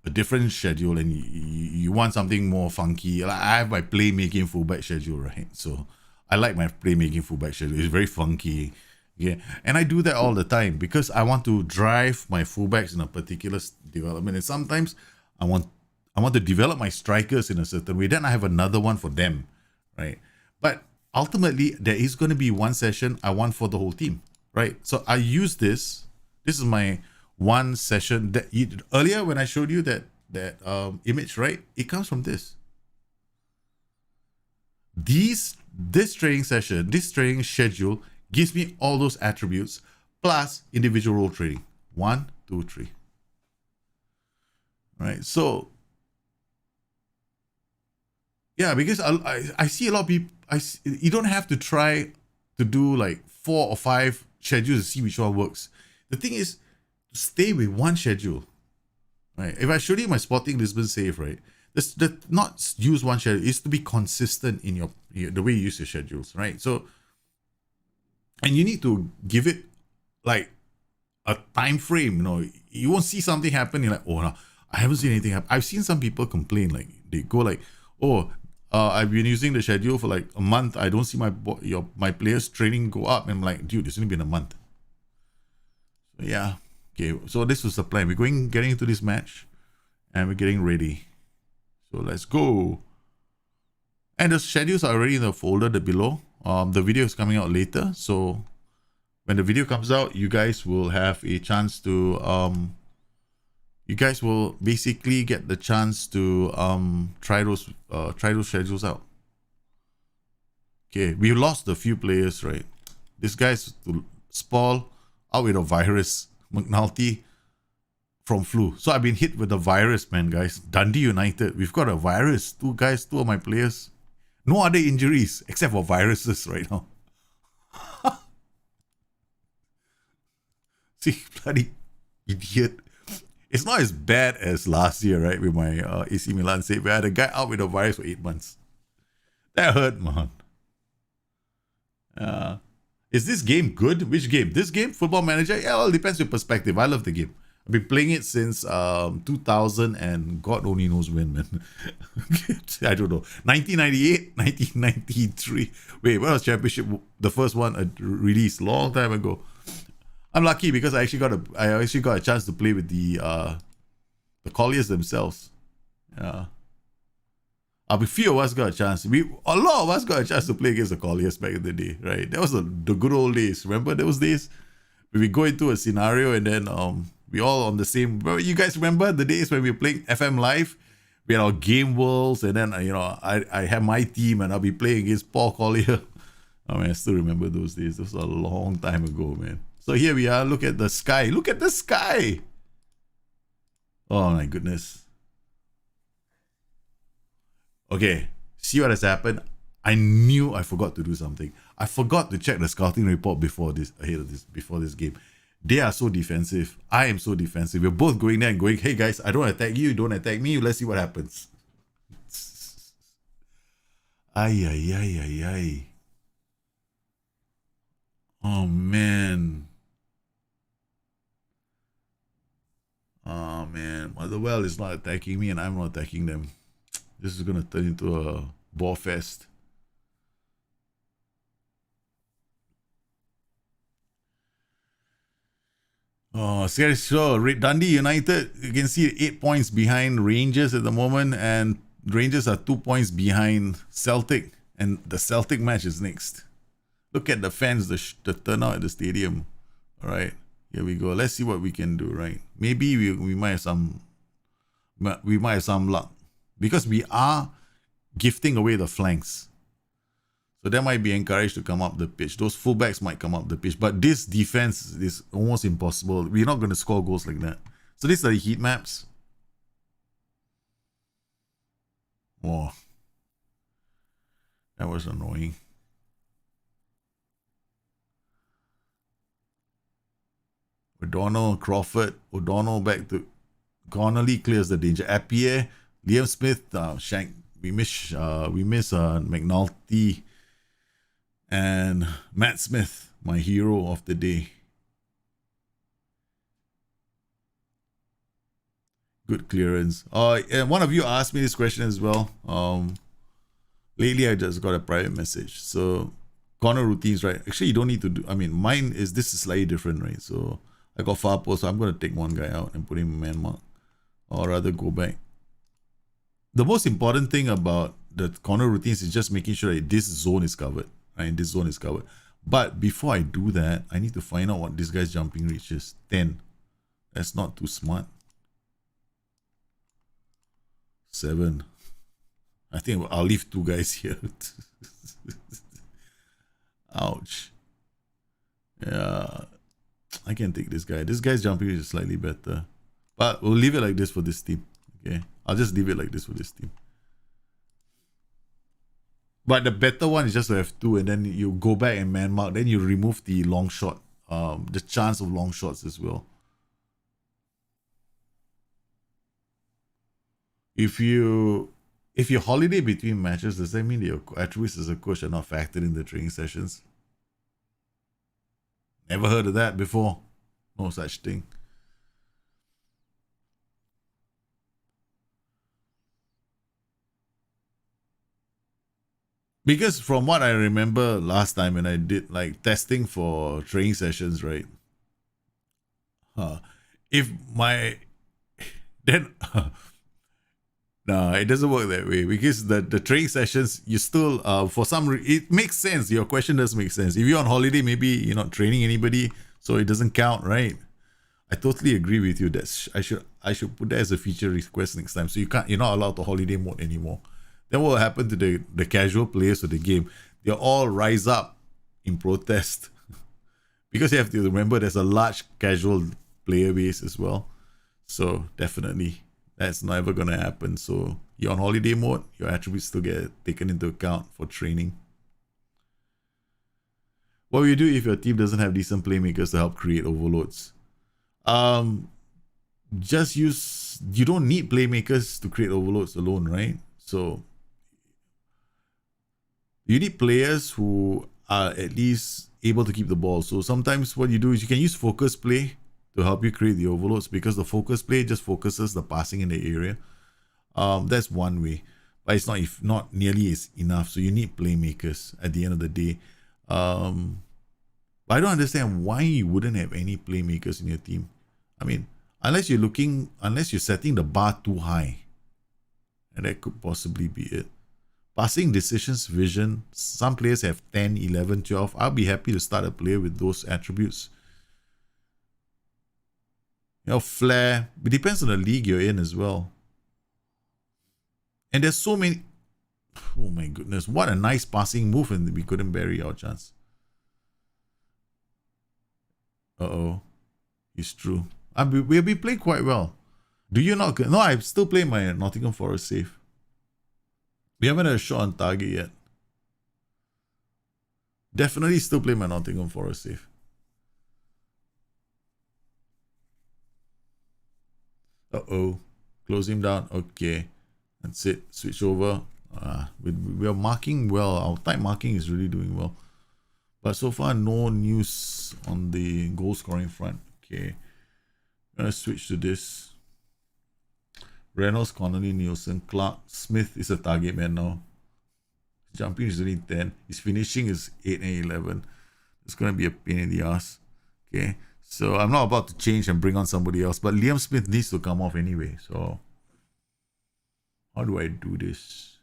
a different schedule and you want something more funky, like I have my playmaking fullback schedule, right? So I like my playmaking fullback schedule. It's very funky, yeah, and I do that all the time because I want to drive my fullbacks in a particular development, and sometimes I want to develop my strikers in a certain way. Then I have another one for them, right? But ultimately, there is going to be one session I want for the whole team. Right, so I use this. This is my one session that earlier when I showed you that image, right? It comes from this. This training session, this training schedule gives me all those attributes plus individual role training. 1, 2, 3. Right, so yeah, because I see a lot of people. You don't have to try to do like 4 or 5 schedules to see which one works. The thing is, stay with one schedule, right? If I showed you my Sporting Lisbon save, right? That not use one schedule is to be consistent in the way you use your schedules, right? So, and you need to give it like a time frame. You won't see something happen. You're like, oh no, I haven't seen anything happen. I've seen some people complain, like they go like, oh, I've been using the schedule for like a month. I don't see my players training go up. And I'm like, dude, it's only been a month. So yeah, okay. So this was the plan. We're getting into this match, and we're getting ready. So let's go. And the schedules are already in the folder below. The video is coming out later, so when the video comes out, you guys will have a chance to you guys will basically get the chance to try those schedules out. Okay, we lost a few players, right? This guy's Spall out with a virus, McNulty from flu. So I've been hit with a virus, man, guys. Dundee United, we've got a virus. Two of my players. No other injuries except for viruses right now. See, bloody idiot. It's not as bad as last year, right? With my AC Milan save. We had a guy out with a virus for 8 months. That hurt, man. Is this game good? Which game? This game? Football Manager? Yeah, well, it depends on perspective. I love the game. I've been playing it since 2000 and God only knows when, man. I don't know. 1998, 1993. Wait, when was Championship? The first one released long time ago. I'm lucky because I actually got a chance to play with the Colliers themselves. Yeah. A few of us got a chance. A lot of us got a chance to play against the Colliers back in the day, right? That was the good old days. Remember those days? We go into a scenario and then we all on the same. You guys remember the days when we were playing FM Live? We had our game worlds, and then I have my team and I'll be playing against Paul Collier. I mean, I still remember those days. This was a long time ago, man. So here we are. Look at the sky. Look at the sky. Oh my goodness. Okay, see what has happened? I knew I forgot to do something. I forgot to check the scouting report before this game. They are so defensive. I am so defensive. We're both going there and going, hey guys, I don't attack you, don't attack me. Let's see what happens. Ay. Oh man. Oh man. Motherwell is not attacking me and I'm not attacking them. This is gonna turn into a ball fest. Oh, so Dundee United, you can see 8 points behind Rangers at the moment, and Rangers are 2 points behind Celtic, and the Celtic match is next. Look at the fans, the turnout at the stadium. All right, here we go. Let's see what we can do. Right, maybe we might have some luck because we are gifting away the flanks. So that might be encouraged to come up the pitch. Those fullbacks might come up the pitch. But this defense is almost impossible. We're not going to score goals like that. So these are the heat maps. Oh. That was annoying. O'Donnell, Crawford. O'Donnell back to... Connolly clears the danger. Appier, Liam Smith, Shank. We miss McNulty. And Matt Smith, my hero of the day. Good clearance. And one of you asked me this question as well. Lately, I just got a private message. So, corner routines, right? Actually, you don't need to do... I mean, mine is... This is slightly different, right? So, I got far post. So I'm going to take one guy out and put him in man mark. Or rather, go back. The most important thing about the corner routines is just making sure that this zone is covered. Right, this zone is covered. But before I do that, I need to find out what this guy's jumping reach is. 10. That's not too smart. 7. I think I'll leave 2 guys here. Ouch. Yeah. I can take this guy. This guy's jumping reach is slightly better. But we'll leave it like this for this team. Okay. I'll just leave it like this for this team. But the better one is just to have 2 and then you go back and man mark. Then you remove the long shot. The chance of long shots as well. If you holiday between matches, does that mean that your attributes as a coach are not factored in the training sessions? Never heard of that before. No such thing. Because from what I remember last time when I did like testing for training sessions, right? If my then no, it doesn't work that way because the training sessions you still for it makes sense. Your question does make sense. If you're on holiday, maybe you're not training anybody, so it doesn't count, right? I totally agree with you. That I should put that as a feature request next time. So you're not allowed to holiday mode anymore. Then what will happen to the casual players of the game? They'll all rise up in protest because you have to remember there's a large casual player base as well. So definitely that's never gonna happen. So you're on holiday mode, your attributes still get taken into account for training. What will you do if your team doesn't have decent playmakers to help create overloads? Just you don't need playmakers to create overloads alone, right? So you need players who are at least able to keep the ball. So sometimes what you do is you can use focus play to help you create the overloads because the focus play just focuses the passing in the area. That's one way, but it's not nearly is enough. So you need playmakers at the end of the day. But I don't understand why you wouldn't have any playmakers in your team. I mean, unless you're setting the bar too high, and that could possibly be it. Passing decisions, vision. Some players have 10, 11, 12. I'll be happy to start a player with those attributes. Flair. It depends on the league you're in as well. And there's so many. Oh my goodness. What a nice passing move, and we couldn't bury our chance. Uh-oh. It's true. We'll be playing quite well. Do you not? No, I still play my Nottingham Forest save. We haven't had a shot on target yet. Definitely still play my Nottingham Forest save. Uh-oh. Close him down. Okay. That's it. Switch over. We are marking well. Our type marking is really doing well. But so far, no news on the goal scoring front. Okay. I'm going to switch to this. Reynolds, Connolly, Nielsen, Clark, Smith is a target man now. His jumping is only 10. His finishing is 8 and 11. It's going to be a pain in the ass. Okay. So I'm not about to change and bring on somebody else. But Liam Smith needs to come off anyway. So how do I do this?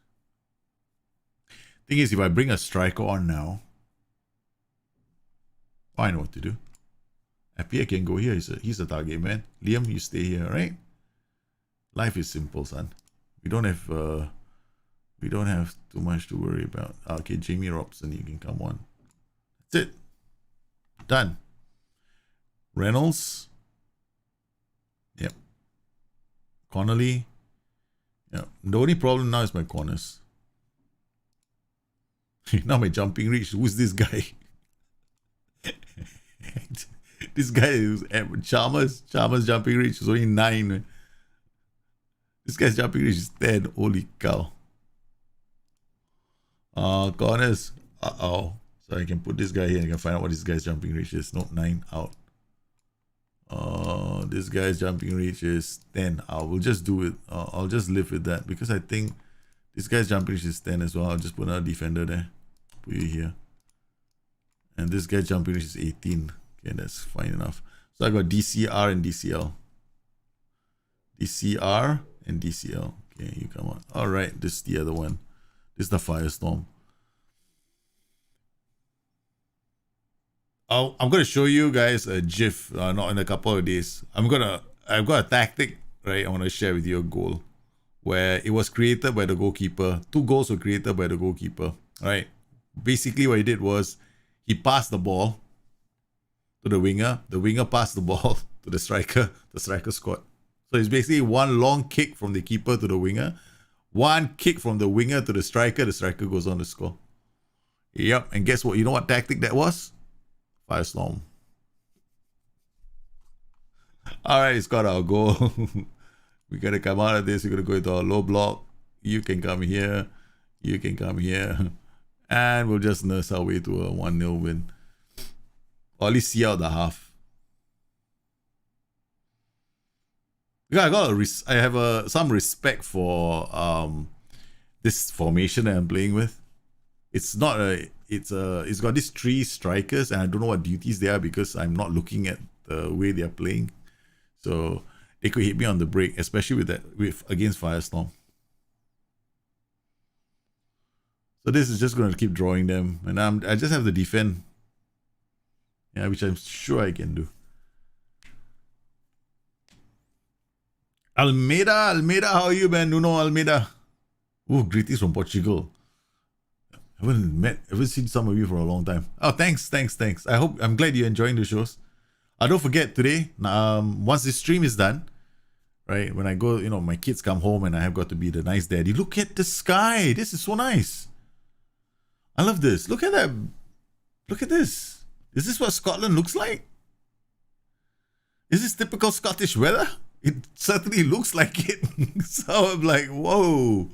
Thing is, if I bring a striker on now, I know what to do. Appiah can go here. He's a target man. Liam, you stay here, right? Life is simple, son. We don't have too much to worry about. Okay, Jamie Robson, you can come on. That's it. Done. Reynolds. Yep. Connolly. Yeah. The only problem now is my corners. Now my jumping reach. Who's this guy? This guy is Chalmers. Chalmers jumping reach is only 9. This guy's jumping reach is 10. Holy cow. Corners. Uh-oh. So I can put this guy here and I can find out what this guy's jumping reach is. Note 9 out. This guy's jumping reach is 10. I will just do it. I'll just live with that because I think this guy's jumping reach is 10 as well. I'll just put another defender there. Put you here. And this guy's jumping reach is 18. Okay, that's fine enough. So I got DCR and DCL. DCR and DCL. Okay, you come on. All right, this is the other one. This is the Firestorm. I'm going to show you guys a GIF, not in a couple of days. I've got a tactic, right? I want to share with you a goal where it was created by the goalkeeper. 2 goals were created by the goalkeeper, right? Basically, what he did was he passed the ball to the winger. The winger passed the ball to the striker. The striker scored. So it's basically one long kick from the keeper to the winger. One kick from the winger to the striker. The striker goes on to score. Yep. And guess what? You know what tactic that was? Firestorm. All right, it's got our goal. We gotta come out of this. We're gonna go into our low block. You can come here. You can come here. And we'll just nurse our way to a 1-0 win. Or at least see out the half. Yeah, I have some respect for this formation that I'm playing with. It's got these 3 strikers, and I don't know what duties they are because I'm not looking at the way they are playing. So they could hit me on the break, especially with against Firestorm. So this is just going to keep drawing them, and I just have to defend. Yeah, which I'm sure I can do. Almeida, how are you, man? Nuno Almeida. Oh, greetings from Portugal. I haven't seen some of you for a long time. Oh, thanks. I'm glad you're enjoying the shows. Don't forget today, once this stream is done, right, when I go, my kids come home and I have got to be the nice daddy. Look at the sky. This is so nice. I love this. Look at that. Look at this. Is this what Scotland looks like? Is this typical Scottish weather? It certainly looks like it. So I'm like, whoa.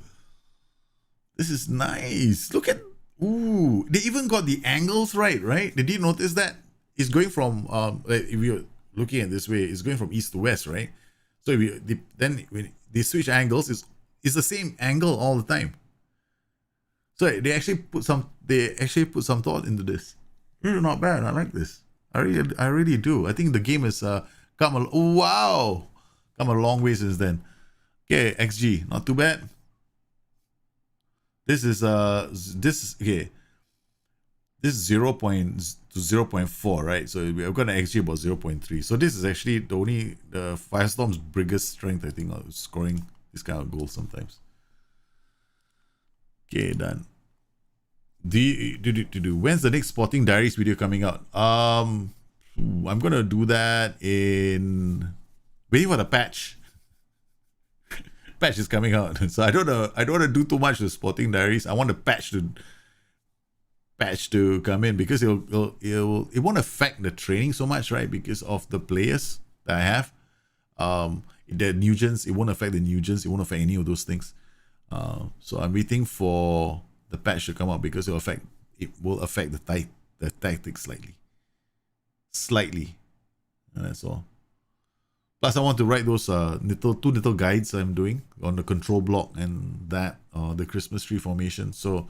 This is nice. Look at, ooh. They even got the angles right? Did you notice that? It's going from, if you're looking at this way, it's going from east to west, right? So when they switch angles, it's the same angle all the time. So they actually put some thought into this. Really not bad. I like this. I really do. I think the game has come a long way since then. Okay, XG, not too bad. This is okay. This is 0. to 0.4, right? So we've got an XG about 0.3. So this is actually the Firestorm's biggest strength, I think, of scoring this kind of goals sometimes. Okay, done. When's the next Sporting Diaries video coming out? I'm gonna do that in waiting for the patch. Patch is coming out, so I don't want to do too much with Sporting Diaries. I want the patch to come in because it won't affect the training so much, right? Because of the players that I have. The Nugents, it won't affect the Nugents. It won't affect any of those things. So I'm waiting for the patch to come out because it will affect the tactics slightly, and that's all. Plus, I want to write those two little guides I'm doing on the control block and that the Christmas tree formation. So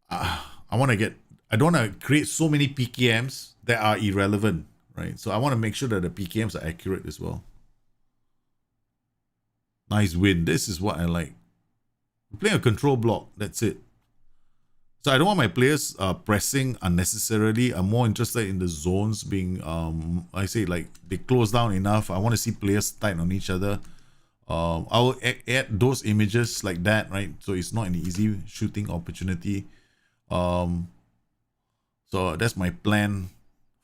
I don't want to create so many PKMs that are irrelevant, right? So I want to make sure that the PKMs are accurate as well. Nice win. This is what I like. I'm playing a control block. That's it. So I don't want my players pressing unnecessarily. I'm more interested in the zones being, they close down enough. I want to see players tight on each other. I will add those images like that, right? So it's not an easy shooting opportunity. So that's my plan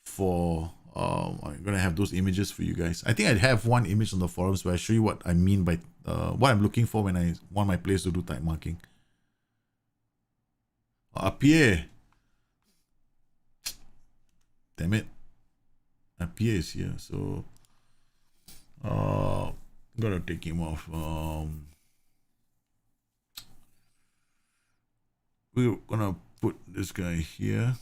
for, I'm going to have those images for you guys. I think I have one image on the forums where I show you what I mean by, what I'm looking for when I want my players to do tight marking. Up here. Damn it. Up here is here. So I'm gonna take him off. We're gonna put this guy here.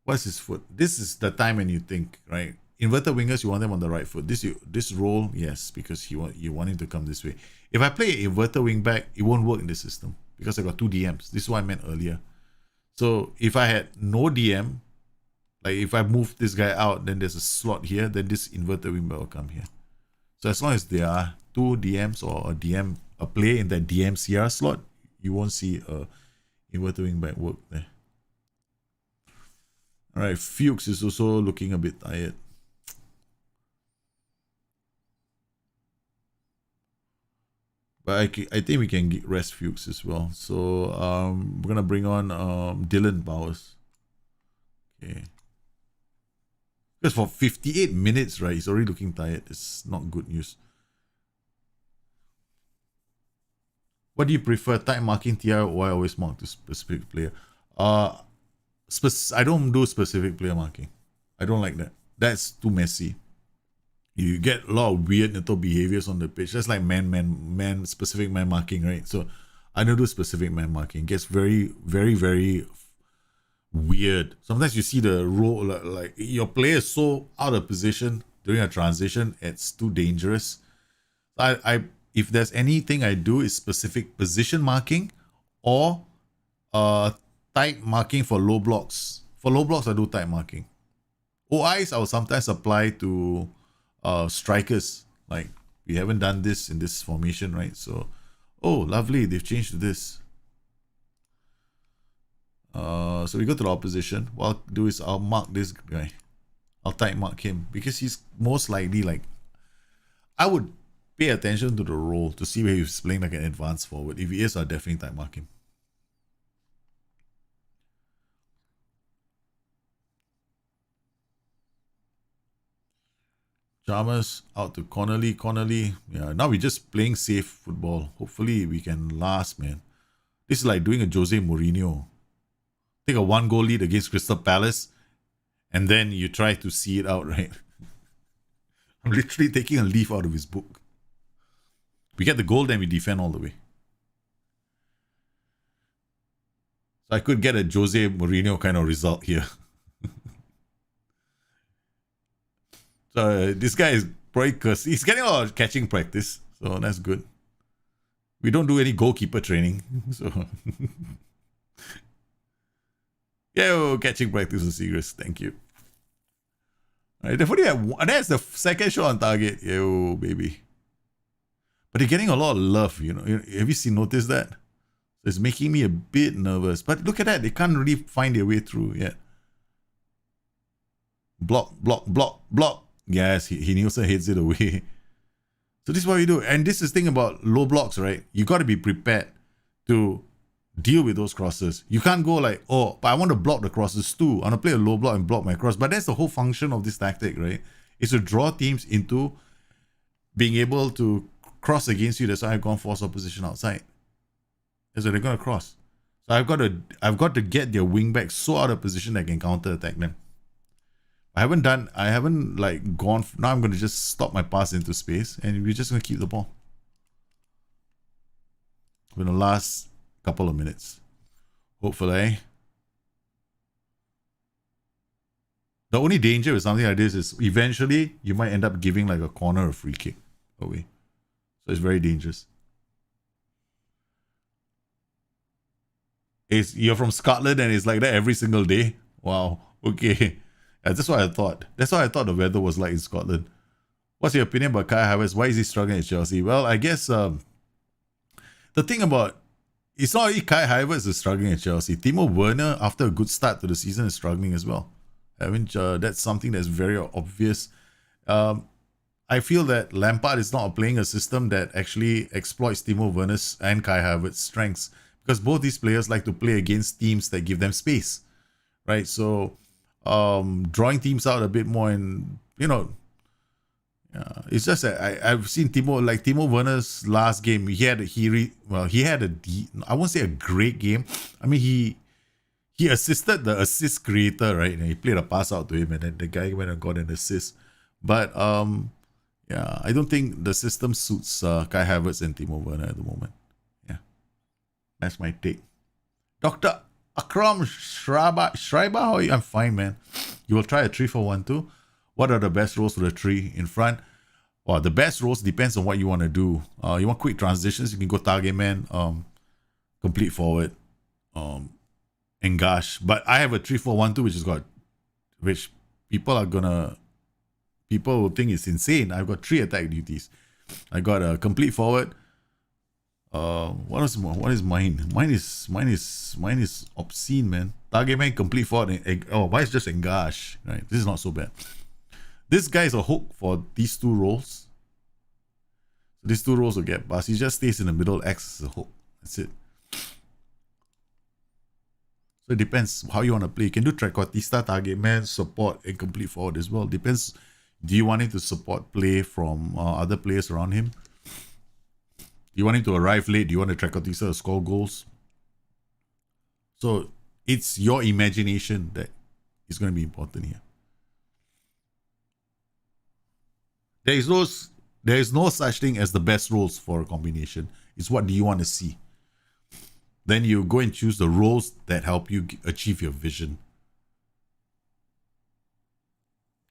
What's his foot? This is the time when you think, right? Inverted wingers, you want them on the right foot. This roll, yes, because you want him to come this way. If I play inverted wing back, it won't work in this system because I got 2 DMs. This is what I meant earlier. So if I had no DM, like if I move this guy out, then there's a slot here, then this inverted wing back will come here. So as long as there are 2 DMs or a player in that DM CR slot, you won't see a inverted wing back work there. All right, Fuchs is also looking a bit tired. But I think we can rest Fuchs as well. So we're gonna bring on Dylan Bowers. Okay. Because for 58 minutes, right, he's already looking tired. It's not good news. What do you prefer, tight marking TR or I always mark to specific player? I don't do specific player marking. I don't like that. That's too messy. you get a lot of weird little behaviors on the pitch. Just like specific man marking, right? So I don't do specific man marking. It gets very, very, very weird. Sometimes you see the role like your player is so out of position during a transition, it's too dangerous. I if there's anything I do is specific position marking or tight marking for low blocks. For low blocks, I do tight marking. OIs I will sometimes apply to strikers. Like we haven't done this in this formation, right? So, oh, lovely, they've changed to this. So we go to the opposition. What I'll do is I'll mark this guy. I'll tight mark him because he's most likely like I would pay attention to the role to see where he's playing like an advanced forward. If he is, I'll definitely tight mark him. Chalmers out to Connolly. Connolly, yeah, now we're just playing safe football. Hopefully we can last, man. This is like doing a Jose Mourinho. Take a 1-goal lead against Crystal Palace and then you try to see it out, right? I'm literally taking a leaf out of his book. We get the goal, then we defend all the way. So I could get a Jose Mourinho kind of result here. So this guy is probably cursed. He's getting a lot of catching practice, so that's good. We don't do any goalkeeper training, so yeah, catching practice is serious. Thank you. All right, definitely that's the second shot on target. Yo, baby. But they're getting a lot of love, you know. Have you noticed that? It's making me a bit nervous. But look at that. They can't really find their way through yet. Block, block, block, block. Yes, he Nielsen heads it away. So this is what we do. And this is the thing about low blocks, right? You got to be prepared to deal with those crosses. You can't go like, oh, but I want to block the crosses too. I want to play a low block and block my cross. But that's the whole function of this tactic, right? Is to draw teams into being able to cross against you. That's why I've gone force opposition outside. That's why they're gonna cross. So I've got to get their wing back so out of position that I can counter attack them. I haven't like gone. Now I'm gonna just stop my pass into space and we're just gonna keep the ball for the last couple of minutes. Hopefully. The only danger with something like this is eventually you might end up giving like a corner or free kick away. So it's very dangerous. You're from Scotland and it's like that every single day? Wow. Okay. That's what I thought. That's what I thought the weather was like in Scotland. What's your opinion about Kai Havertz? Why is he struggling at Chelsea? Well, I guess the thing about it's not only Kai Havertz is struggling at Chelsea. Timo Werner, after a good start to the season, is struggling as well. I mean, that's something that's very obvious. I feel that Lampard is not playing a system that actually exploits Timo Werner's and Kai Havertz's strengths because both these players like to play against teams that give them space, right? So drawing teams out a bit more and, you know, it's just that I've seen Timo Werner's last game. He had I won't say a great game. I mean, he assisted the assist creator, right? And he played a pass out to him, and then the guy went and got an assist. But yeah, I don't think the system suits Kai Havertz and Timo Werner at the moment. Yeah, that's my take. Dr. Akram Schreiber, how are you? I'm fine, man. You will try a 3-4-1-2. What are the best roles for the 3 in front? Well, the best roles depends on what you want to do. You want quick transitions, you can go target man, complete forward, engage. But I have a 3-4-1-2, which people will think it's insane. I've got 3 attack duties. I got a complete forward. What is mine? Mine is obscene, man. Target man, complete forward. Mine is just engage. Right, this is not so bad. This guy is a hook for these 2 roles. So these 2 roles will get passed. He just stays in the middle, acts as a hook. That's it. So it depends how you want to play. You can do trequartista, target man, support, and complete forward as well. Depends. Do you want him to support play from other players around him? Do you want him to arrive late? Do you want a trequartista to score goals? So it's your imagination that is going to be important here. There is no such thing as the best roles for a combination. It's what do you want to see. Then you go and choose the roles that help you achieve your vision.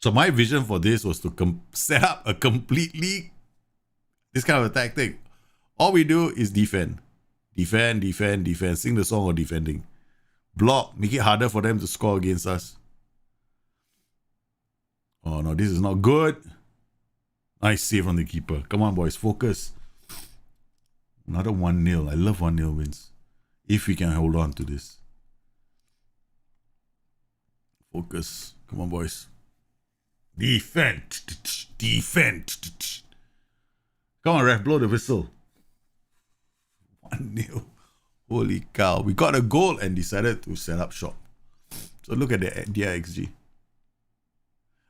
So my vision for this was to set up a completely this kind of a tactic. All we do is defend. Defend, defend, defend. Sing the song of defending. Block. Make it harder for them to score against us. Oh no, this is not good. Nice save from the keeper. Come on, boys. Focus. Another 1-0. I love 1-0 wins. If we can hold on to this. Focus. Come on, boys. Defend. Defend. Come on, ref. Blow the whistle. 1-0. Holy cow. We got a goal and decided to set up shop. So look at their XG.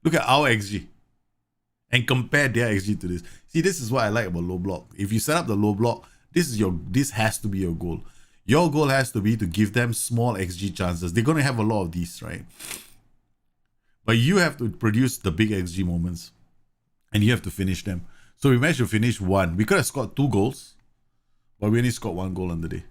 Look at our XG. And compare their XG to this. See, this is what I like about low block. If you set up the low block, this has to be your goal. Your goal has to be to give them small XG chances. They're going to have a lot of these, right? But you have to produce the big XG moments. And you have to finish them. So we managed to finish one. We could have scored 2 goals. But we only scored 1 goal on the day.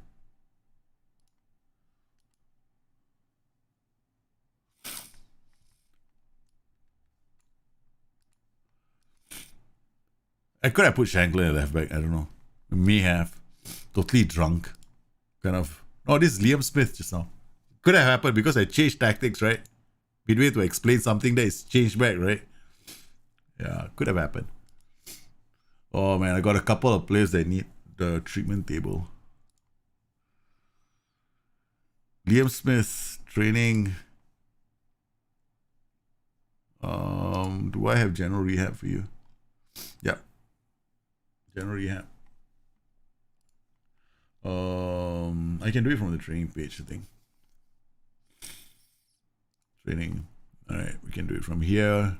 I could have put Shankler at left back. I don't know. I may have. Totally drunk. Kind of. Oh, this is Liam Smith just now. Could have happened because I changed tactics, right? Midway to explain something that is changed back, right? Yeah, could have happened. Oh man, I got a couple of players that need the treatment table. Liam Smith training. Do I have general rehab for you? Yeah. General rehab. I can do it from the training page, I think. Training. Alright, we can do it from here.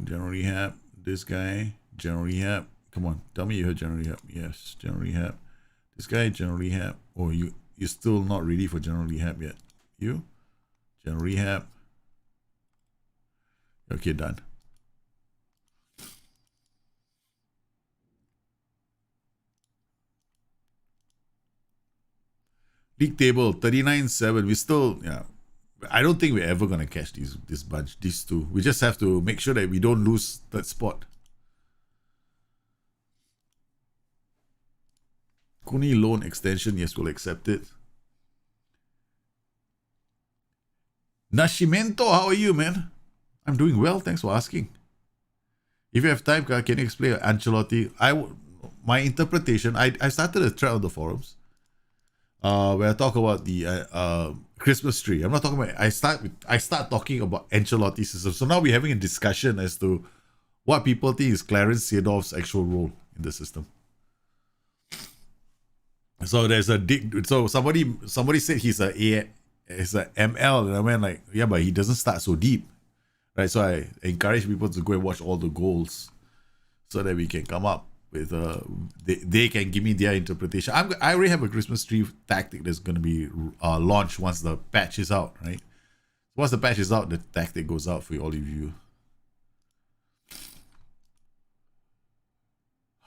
General rehab. This guy, general rehab. Come on, tell me you heard general rehab. Yes, general rehab. This guy, general rehab. Oh, you're still not ready for general rehab yet. You? General rehab. Okay, done. League table 39-7. We still, yeah. I don't think we're ever gonna catch this bunch, these two. We just have to make sure that we don't lose that spot. Kuni loan extension, yes, we'll accept it. Nascimento, how are you, man? I'm doing well, thanks for asking. If you have time, can you explain Ancelotti? My interpretation, I started a thread on the forums where I talk about the Christmas tree. I'm not talking about. I start talking about Ancelotti's system. So now we're having a discussion as to what people think is Clarence Seedorf's actual role in the system. So there's so somebody said he's a ML, and I went like, yeah, but he doesn't start so deep, right? So I encourage people to go and watch all the goals, so that we can come up with they can give me their interpretation. I already have a Christmas tree tactic that's going to be launched once the patch is out, right? Once the patch is out, the tactic goes out for all of you.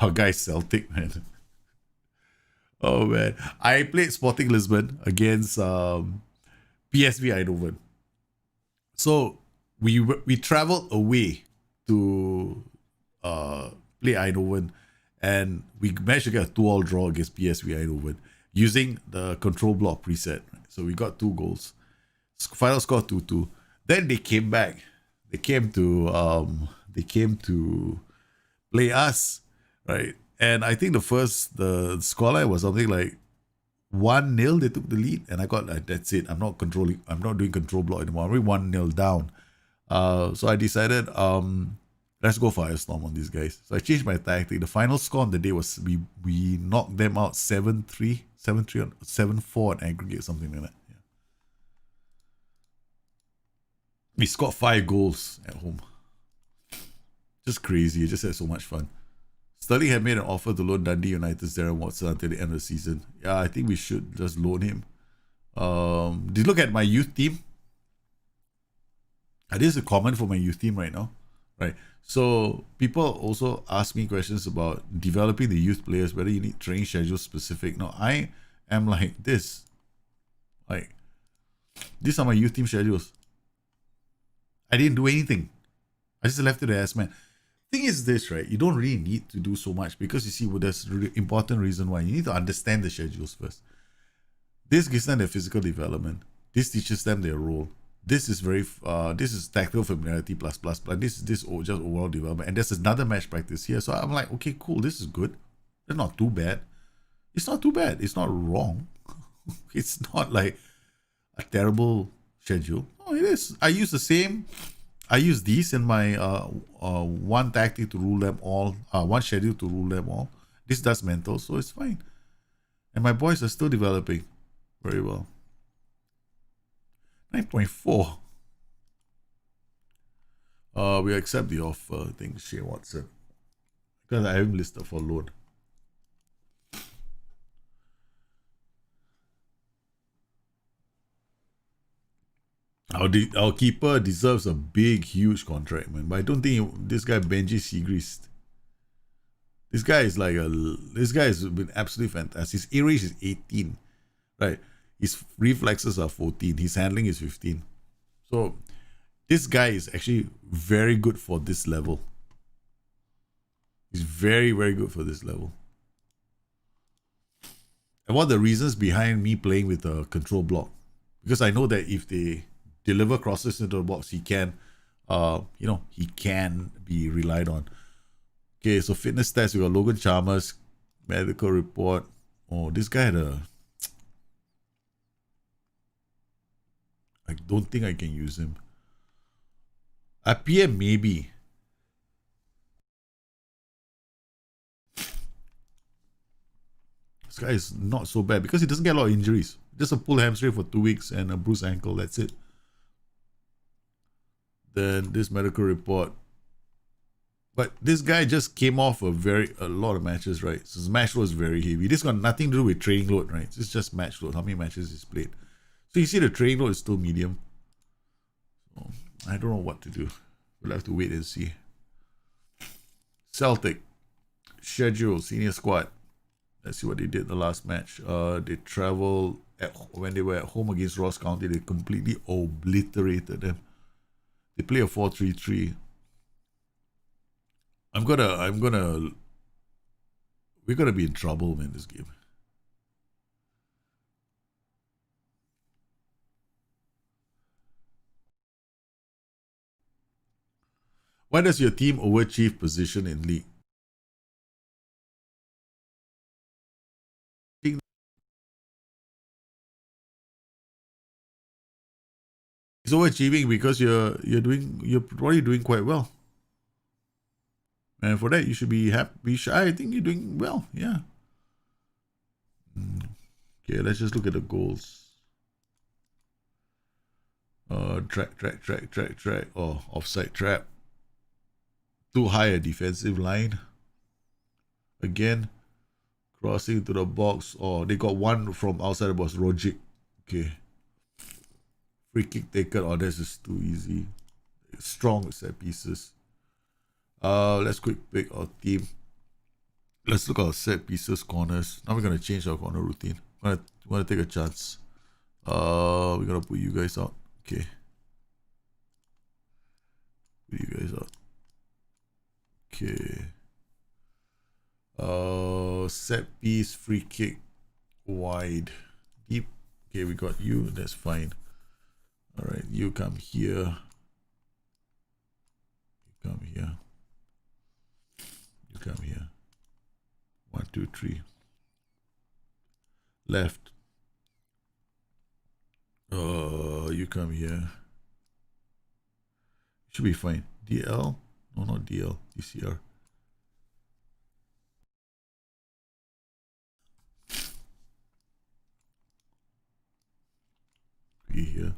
Oh, guys, Celtic, man. Oh man, I played Sporting Lisbon against PSV Eindhoven. So we traveled away to play Eindhoven, and we managed to get a 2-2 draw against PSV Eindhoven using the control block preset. So we got 2 goals. Final score 2-2. Then they came back. They came to play us, right? And I think the scoreline was something like 1-0. They took the lead, and I got like, that's it. I'm not doing control block anymore. I'm already 1-0 down. So I decided let's go Firestorm on these guys. So I changed my tactic. The final score on the day was we knocked them out 7-3, 7-4 on aggregate, something like that. Yeah. We scored 5 goals at home. Just crazy. It just had so much fun. Sterling had made an offer to loan Dundee United's Darren Watson until the end of the season. Yeah, I think we should just loan him. Did you look at my youth team? This is a comment for my youth team right now, right? So people also ask me questions about developing the youth players, whether you need training schedules specific. No, I am like this. Like, these are my youth team schedules. I didn't do anything. I just left it as man. Thing is this, right? You don't really need to do so much because you see, well, there's a really important reason why. You need to understand the schedules first. This gives them their physical development. This teaches them their role. This is this is tactical familiarity plus. This is just overall development. And there's another match practice here. So I'm like, okay, cool. This is good. It's not too bad. It's not too bad. It's not wrong. It's not like a terrible schedule. Oh, it is. I use these in my one tactic to rule them all, one schedule to rule them all. This does mental, so it's fine. And my boys are still developing very well. 9.4. We accept the offer. I think Shane Watson. Because I haven't listed for loan. Our keeper deserves a big, huge contract, man. But I don't think this guy Benji Siegrist. This guy has been absolutely fantastic. His A range is 18, right? His reflexes are 14. His handling is 15. So this guy is actually very good for this level. He's very, very good for this level. And one of the reasons behind me playing with a control block, because I know that if they deliver crosses into the box, he can, he can be relied on. Okay, so fitness stats, we got Logan Chalmers, medical report. Oh, this guy I don't think I can use him. At PM, maybe. This guy is not so bad because he doesn't get a lot of injuries. Just a pulled hamstring for 2 weeks and a bruised ankle. That's it. Then this medical report. But this guy just came off a lot of matches, right? So his match load is very heavy. This got nothing to do with training load, right? It's just match load. How many matches he's played. So you see the training load is still medium. So I don't know what to do. We'll have to wait and see. Celtic. Schedule. Senior squad. Let's see what they did the last match. They traveled when they were at home against Ross County. They completely obliterated them. They play a 4-3-3. We're gonna be in trouble, man, this game. Why does your team overachieve position in league? It's overachieving because you're probably doing quite well. And for that, you should be happy. I think you're doing well. Yeah. Okay, let's just look at the goals. Track. Oh, offside trap. Too high a defensive line. Again, crossing to the box. Oh, they got one from outside the box. Rogic. Okay. Free kick taken. Oh, this is too easy. Strong set pieces. Let's quick pick our team. Let's look at our set pieces, corners. Now we're gonna change our corner routine. We're gonna take a chance. We're gonna put you guys out. Okay. Put you guys out. Okay. Set piece, free kick, wide, deep. Okay, we got you. That's fine. All right, you come here. You come here. You come here. 1, 2, 3. Left. You come here. Should be fine. DL? No, not DL. DCR. Be here.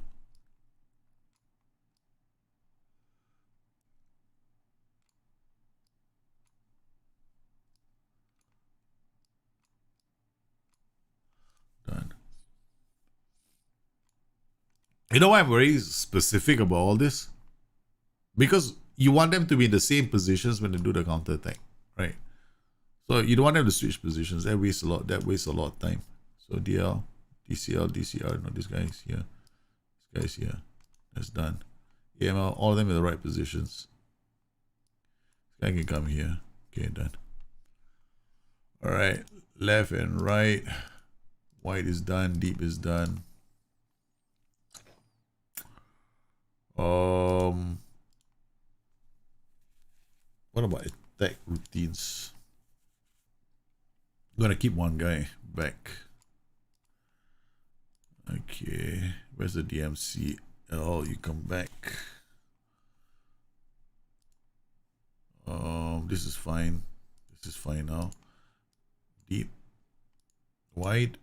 Done. You know why I'm very specific about all this? because you want them to be in the same positions when they do the counter attack, right? So you don't want them to switch positions. That wastes a lot. That wastes a lot of time. So DL, DCL, DCR. No, this guy is here. This guy's here. That's done. AML, all of them in the right positions. This guy can come here. Okay, done. All right, left and right. White is done. Deep is done. What about attack routines? I'm gonna keep one guy back. Okay, where's the DMC? Oh, you come back. This is fine. This is fine now. Deep. Wide.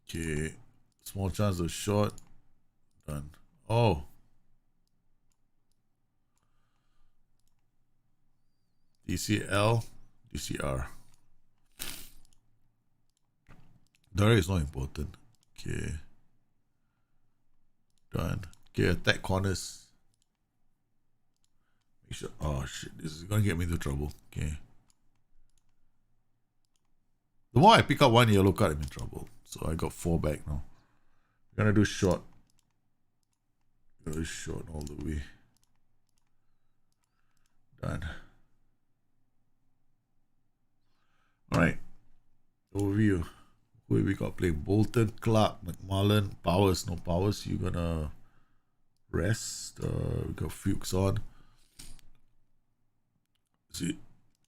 Okay. Small chance of short. Done. Oh. DCL. DCR. Direct is not important. Okay. Done. Okay, attack corners. Make sure. Oh shit, this is gonna get me into trouble. Okay. The more I pick up one yellow card, I'm in trouble. So I got 4 back now. We're gonna do short. Gonna do short all the way. Done. Alright. Overview. Who we got playing? Bolton, Clark, McMullen, Powers. No Powers. You're gonna rest. We got Fuchs on. See,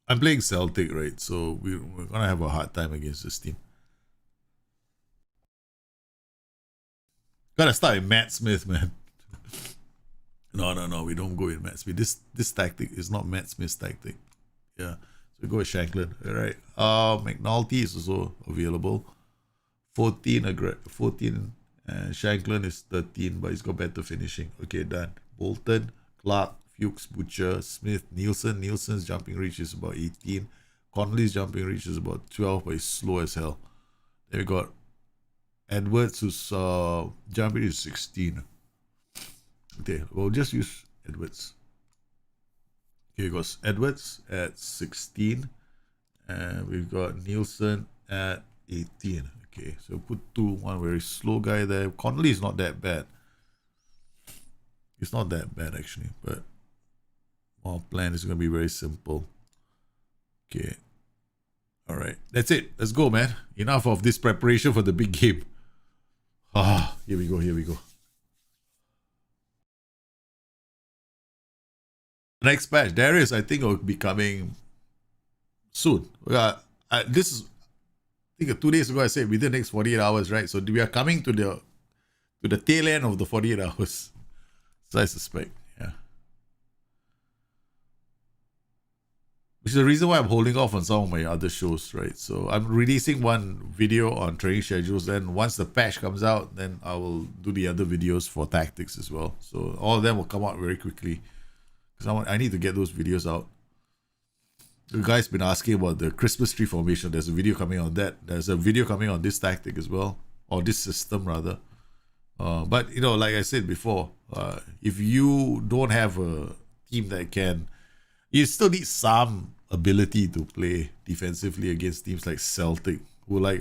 I'm playing Celtic, right? So we're gonna have a hard time against this team. Gotta start with Matt Smith, man. No, we don't go with Matt Smith. This tactic is not Matt Smith's tactic. Yeah. So we go with Shanklin. Alright. McNulty is also available. 14 and Shanklin is 13, but he's got better finishing. Okay, done. Bolton, Clark, Fuchs, Butcher, Smith, Nielsen. Nielsen's jumping reach is about 18. Connolly's jumping reach is about 12, but he's slow as hell. Then we got Edwards, whose jumping reach is 16. Okay, we'll just use Edwards. Okay, we got Edwards at 16. And we've got Nielsen at 18. Okay, so put one very slow guy there. Connolly is not that bad. It's not that bad actually, but our plan is going to be very simple. Okay. All right. That's it. Let's go, man. Enough of this preparation for the big game. Here we go. Here we go. Next patch. Darius, I think, will be coming soon. This is, I think 2 days ago I said within the next 48 hours, right? So we are coming to the tail end of the 48 hours. So I suspect, yeah. Which is the reason why I'm holding off on some of my other shows, right? So I'm releasing one video on training schedules. Then once the patch comes out, then I will do the other videos for tactics as well. So all of them will come out very quickly. Because I need to get those videos out. You guys been asking about the Christmas tree formation. There's a video coming on that. There's a video coming on this tactic as well. Or this system rather. But you know, like I said before, if you don't have a team that can, you still need some ability to play defensively against teams like Celtic, who are like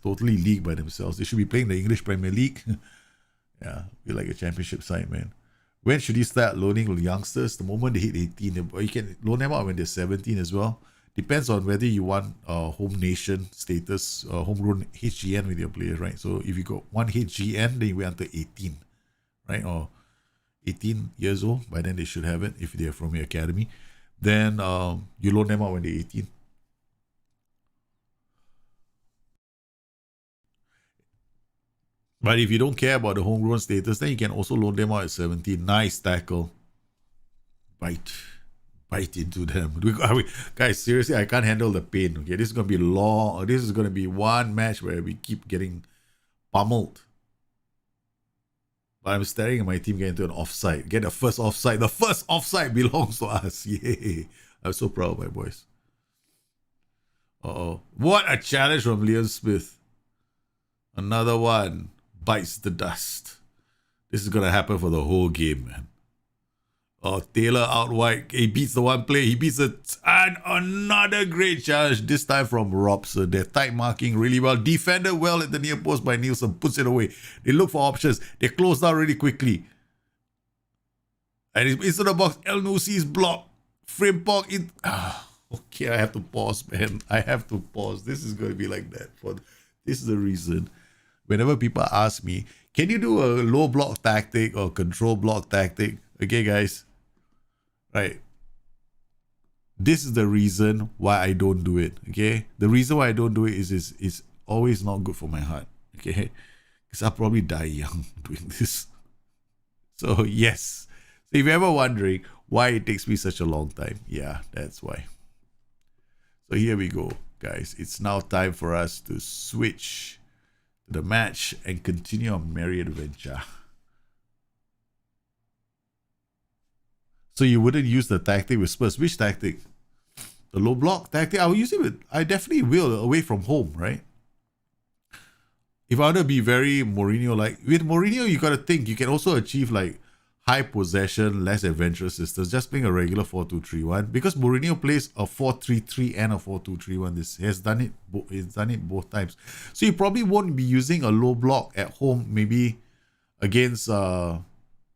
totally league by themselves. They should be playing the English Premier League. Yeah, be like a championship side, man. When should you start loaning youngsters? The moment they hit 18, or you can loan them out when they're 17 as well. Depends on whether you want home nation status, homegrown HGN with your players, right? So if you got one HGN, then you wait until 18, right? Or 18 years old, by then they should have it if they're from your academy. Then you loan them out when they're 18. But if you don't care about the homegrown status, then you can also loan them out at 17. Nice tackle. Bite into them. Guys, seriously, I can't handle the pain. Okay, this is going to be long. This is going to be one match where we keep getting pummeled. But I'm staring at my team get into an offside. Get the first offside. The first offside belongs to us. Yay. I'm so proud of my boys. Uh-oh. What a challenge from Leon Smith. Another one. Bites the dust. This is going to happen for the whole game, man. Oh, Taylor out wide. He beats the one play. He beats it. And another great challenge, this time from Robson. They're tight marking really well. Defended well at the near post by Nielsen. Puts it away. They look for options. They close down really quickly. And it's into the box. El Nusi's block. Frimpong in. Okay, I have to pause, man. I have to pause. This is going to be like that. This is the reason. Whenever people ask me, can you do a low block tactic or control block tactic? Okay, guys. Right. This is the reason why I don't do it. Okay. The reason why I don't do it is always not good for my heart. Okay. Because I'll probably die young doing this. So yes. So if you're ever wondering why it takes me such a long time, yeah, that's why. So here we go, guys. It's now time for us to switch to the match and continue our merry adventure. So you wouldn't use the tactic with Spurs. Which tactic? The low block tactic? I will use it I definitely will away from home, right? If I want to be very Mourinho-like, with Mourinho, you got to think you can also achieve like high possession, less adventurous systems, just playing a regular 4-2-3-1. Because Mourinho plays a 4-3-3 and a 4-2-3-1. He's done it both times. So you probably won't be using a low block at home, maybe against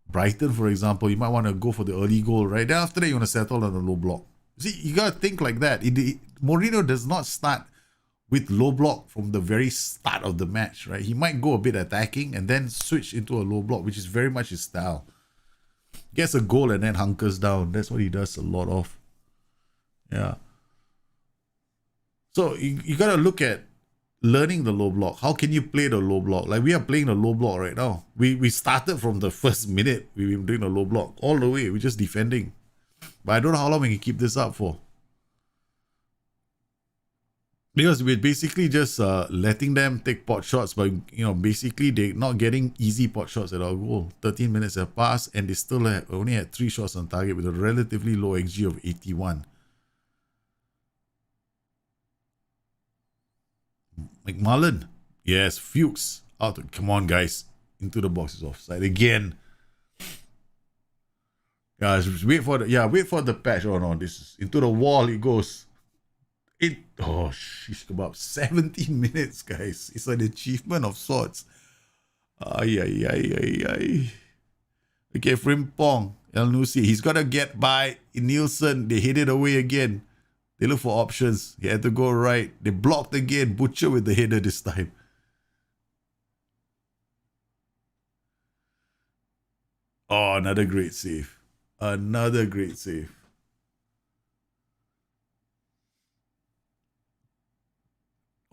Brighton, for example. You might want to go for the early goal, right? Then after that, you want to settle on a low block. See, you got to think like that. Mourinho does not start with low block from the very start of the match, right? He might go a bit attacking and then switch into a low block, which is very much his style. Gets a goal and then hunkers down. That's what he does a lot of. Yeah. So you got to look at learning the low block. How can you play the low block? Like we are playing the low block right now. We started from the first minute. We've been doing the low block all the way. We're just defending. But I don't know how long we can keep this up for. Because we're basically just letting them take pot shots, but basically they're not getting easy pot shots at our goal. 13 minutes have passed and they still only had 3 shots on target with a relatively low XG of 81. McMullen. Yes, Fuchs. Out. Come on, guys. Into the box is offside again. Guys, wait for the patch. Oh no, this is into the wall it goes. Shish kebab. 17 minutes, guys. It's an achievement of sorts. Okay, Frimpong. El Nusi. He's got to get by Nielsen. They hit it away again. They look for options. He had to go right. They blocked again. Butcher with the header this time. Oh, another great save. Another great save.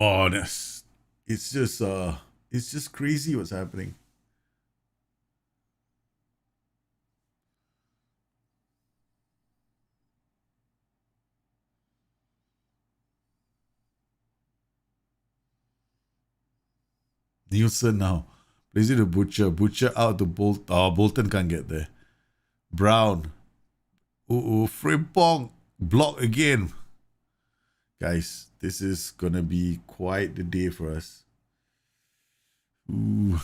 Oh, it's just crazy what's happening. Nielsen now. Plays it to Butcher. Butcher out to Bolt. Oh, Bolton can't get there. Brown. Frimpong. Block again. Guys, this is going to be quite the day for us. Ooh.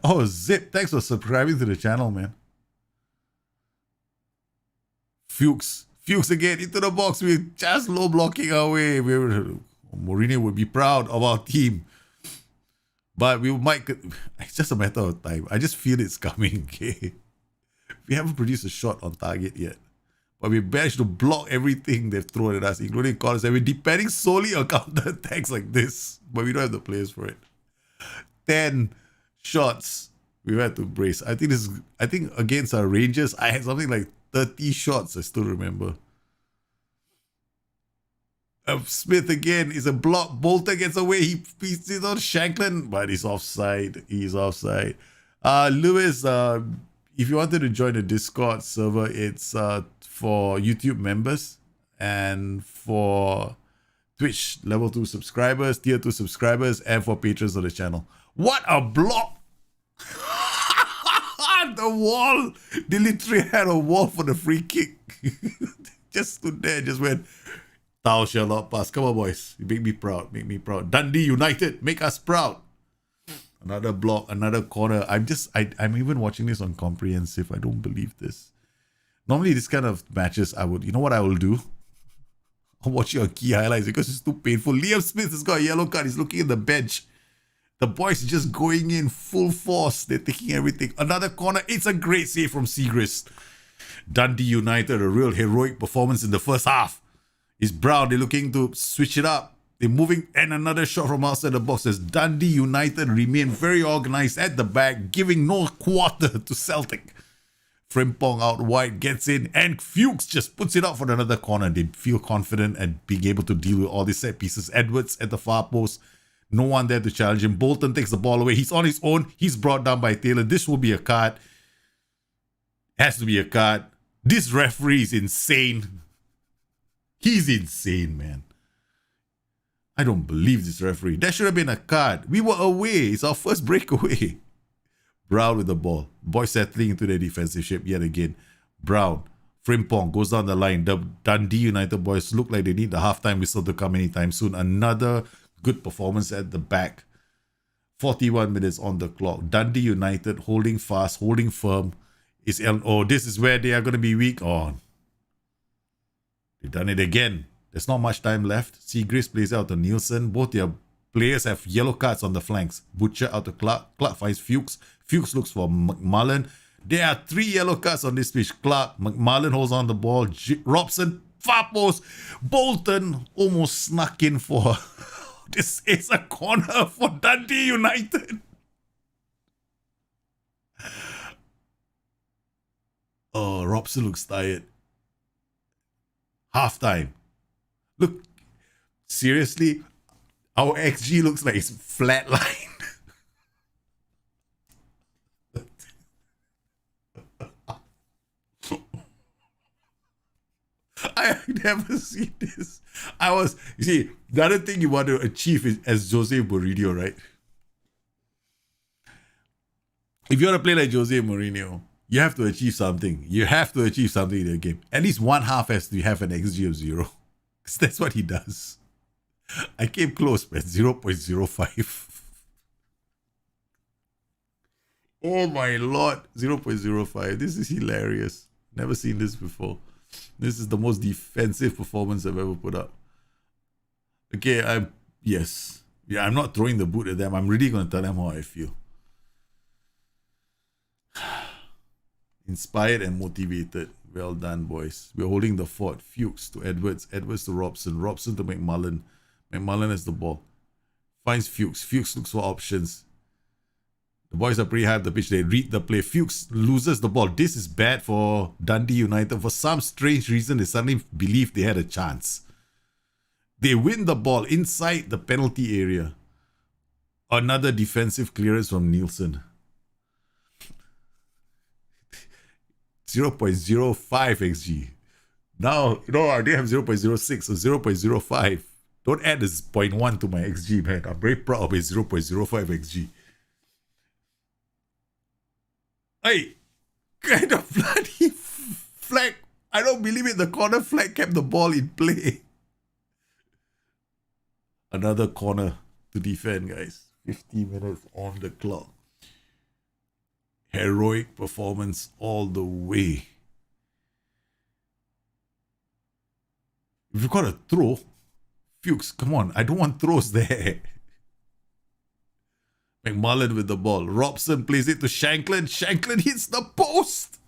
Oh, Zip. Thanks for subscribing to the channel, man. Fuchs again into the box. We're just low blocking our way. Mourinho would be proud of our team. But it's just a matter of time. I just feel it's coming, okay? We haven't produced a shot on target yet. But we managed to block everything they've thrown at us, including corners. And we're depending solely on counter-attacks like this. But we don't have the players for it. 10 shots we had to brace. I think against our Rangers, I had something like 30 shots, I still remember. Smith again is a block. Bolton gets away. He beats it on Shanklin, but he's offside. Lewis, if you wanted to join the Discord server, it's for YouTube members and for Twitch level 2 subscribers, tier 2 subscribers, and for patrons of the channel. What a block! The wall! They literally had a wall for the free kick. Just stood there, just went, thou shalt not pass. Come on, boys. You make me proud. Make me proud. Dundee United, make us proud. Another block, another corner. I'm even watching this on comprehensive. I don't believe this. Normally, this kind of matches, you know what I will do? I'll watch your key highlights because it's too painful. Liam Smith has got a yellow card. He's looking at the bench. The boys are just going in full force. They're taking everything. Another corner. It's a great save from Siegrist. Dundee United, a real heroic performance in the first half. It's Brown. They're looking to switch it up. They're moving, and another shot from outside the box as Dundee United remain very organized at the back, giving no quarter to Celtic. Frimpong out wide, gets in, and Fuchs just puts it out for another corner. They feel confident at being able to deal with all these set pieces. Edwards at the far post. No one there to challenge him. Bolton takes the ball away. He's on his own. He's brought down by Taylor. This will be a card. Has to be a card. This referee is insane. He's insane, man. I don't believe this referee. That should have been a card. We were away. It's our first breakaway. Brown with the ball. Boys settling into their defensive shape yet again. Brown. Frimpong goes down the line. The Dundee United boys look like they need the halftime whistle to come anytime soon. Another good performance at the back. 41 minutes on the clock. Dundee United holding fast, holding firm. This is where they are going to be weak. Oh, they've done it again. There's not much time left. Siegrist plays out to Nielsen. Both their players have yellow cards on the flanks. Butcher out to Clark. Clark finds Fuchs. Fuchs looks for McMullen. There are 3 yellow cards on this pitch. Clark, McMullen holds on the ball. Robson, far post. Bolton almost snuck in for... This is a corner for Dundee United. Oh, Robson looks tired. Halftime. Look, seriously, our XG looks like it's flatlined. I never seen this. You see, the other thing you want to achieve is as Jose Mourinho, right? If you want to play like Jose Mourinho, you have to achieve something. You have to achieve something in the game. At least one half has to have an XG of 0. Because that's what he does. I came close, man. 0.05. Oh my lord. 0.05. This is hilarious. Never seen this before. This is the most defensive performance I've ever put up. Okay, I'm not throwing the boot at them. I'm really going to tell them how I feel. Inspired and motivated. Well done, boys. We're holding the fort. Fuchs to Edwards. Edwards to Robson. Robson to McMullen. McMullen has the ball. Finds Fuchs. Fuchs looks for options. The boys are pretty high up the pitch. They read the play. Fuchs loses the ball. This is bad for Dundee United. For some strange reason, they suddenly believe they had a chance. They win the ball inside the penalty area. Another defensive clearance from Nielsen. 0.05 XG. Now, I didn't have 0.06 or 0.05. Don't add this 0.1 to my XG, man. I'm very proud of a 0.05 XG. Hey, kind of bloody flag. I don't believe it. The corner flag kept the ball in play. Another corner to defend, guys. 50 minutes on the clock. Heroic performance all the way. If you've got a throw, Fuchs, come on. I don't want throws there. McMullen with the ball. Robson plays it to Shanklin. Shanklin hits the post.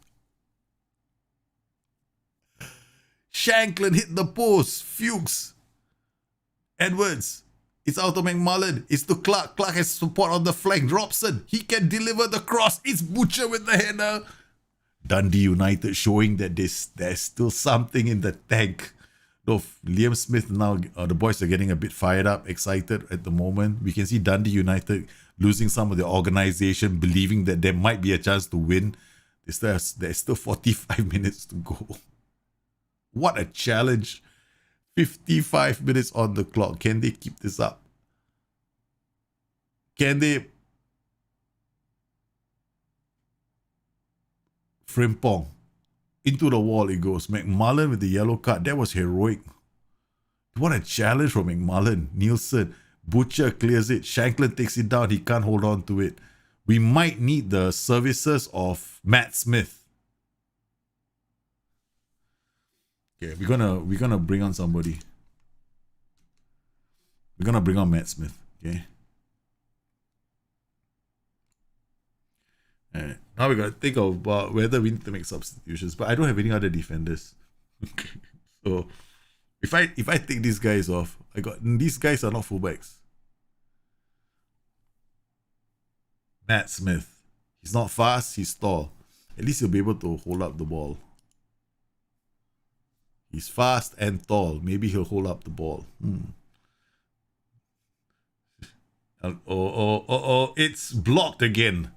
Shanklin hit the post. Fuchs. Edwards. It's out to McMullen. It's to Clark. Clark has support on the flank. Robson. He can deliver the cross. It's Butcher with the header. Dundee United showing that there's still something in the tank. Though Liam Smith now, the boys are getting a bit fired up, excited at the moment. We can see Dundee United losing some of their organization, believing that there might be a chance to win. There's still 45 minutes to go. What a challenge. 55 minutes on the clock. Can they keep this up? Can they? Frimpong. Into the wall it goes. McMullen with the yellow card. That was heroic. What a challenge from McMullen. Nielsen. Butcher clears it. Shanklin takes it down. He can't hold on to it. We might need the services of Matt Smith. Okay, we're gonna bring on somebody. We're gonna bring on Matt Smith. Okay. Alright. Now we gotta think about whether we need to make substitutions. But I don't have any other defenders. So if I take these guys off, these guys are not fullbacks. Matt Smith. He's not fast, he's tall. At least he'll be able to hold up the ball. He's fast and tall. Maybe he'll hold up the ball. It's blocked again.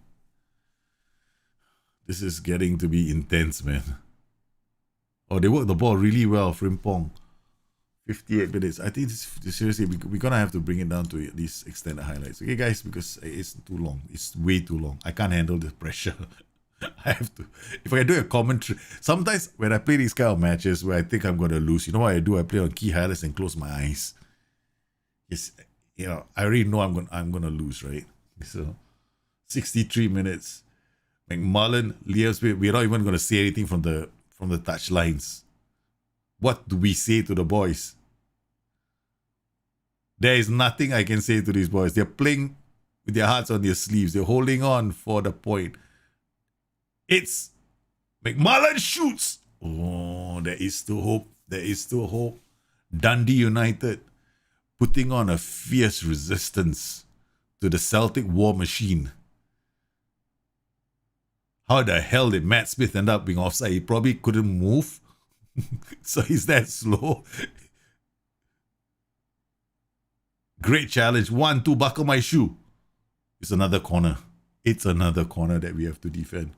This is getting to be intense, man. Oh, they work the ball really well, Frimpong. 58 minutes. I think seriously, we're going to have to bring it down to these extended highlights. Okay, guys, because it's too long. It's way too long. I can't handle the pressure. I have to. If I do a commentary, sometimes when I play these kind of matches where I think I'm going to lose, you know what I do? I play on key highlights and close my eyes. It's, I already know I'm gonna lose, right? So, 63 minutes. McMullen, Liam Smith, we're not even going to say anything from the touch lines. What do we say to the boys? There is nothing I can say to these boys. They're playing with their hearts on their sleeves. They're holding on for the point. It's McMullen shoots. Oh, there is still hope. There is still hope. Dundee United putting on a fierce resistance to the Celtic war machine. How the hell did Matt Smith end up being offside? He probably couldn't move. So he's that slow. Great challenge. 1-2, buckle my shoe. It's another corner. It's another corner that we have to defend.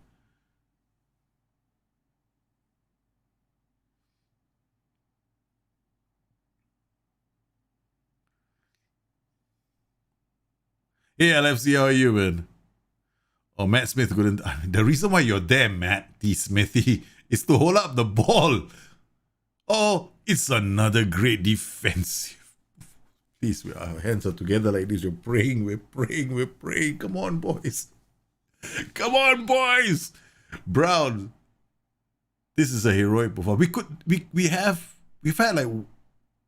Hey LFC, how are you, man? Oh, Matt Smith couldn't. The reason why you're there, Matt T. Smithy, is to hold up the ball. Oh, it's another great defensive. Please, our hands are together like this. We're praying, we're praying, we're praying. Come on, boys. Come on, boys. Brown. This is a heroic performance. We've had like,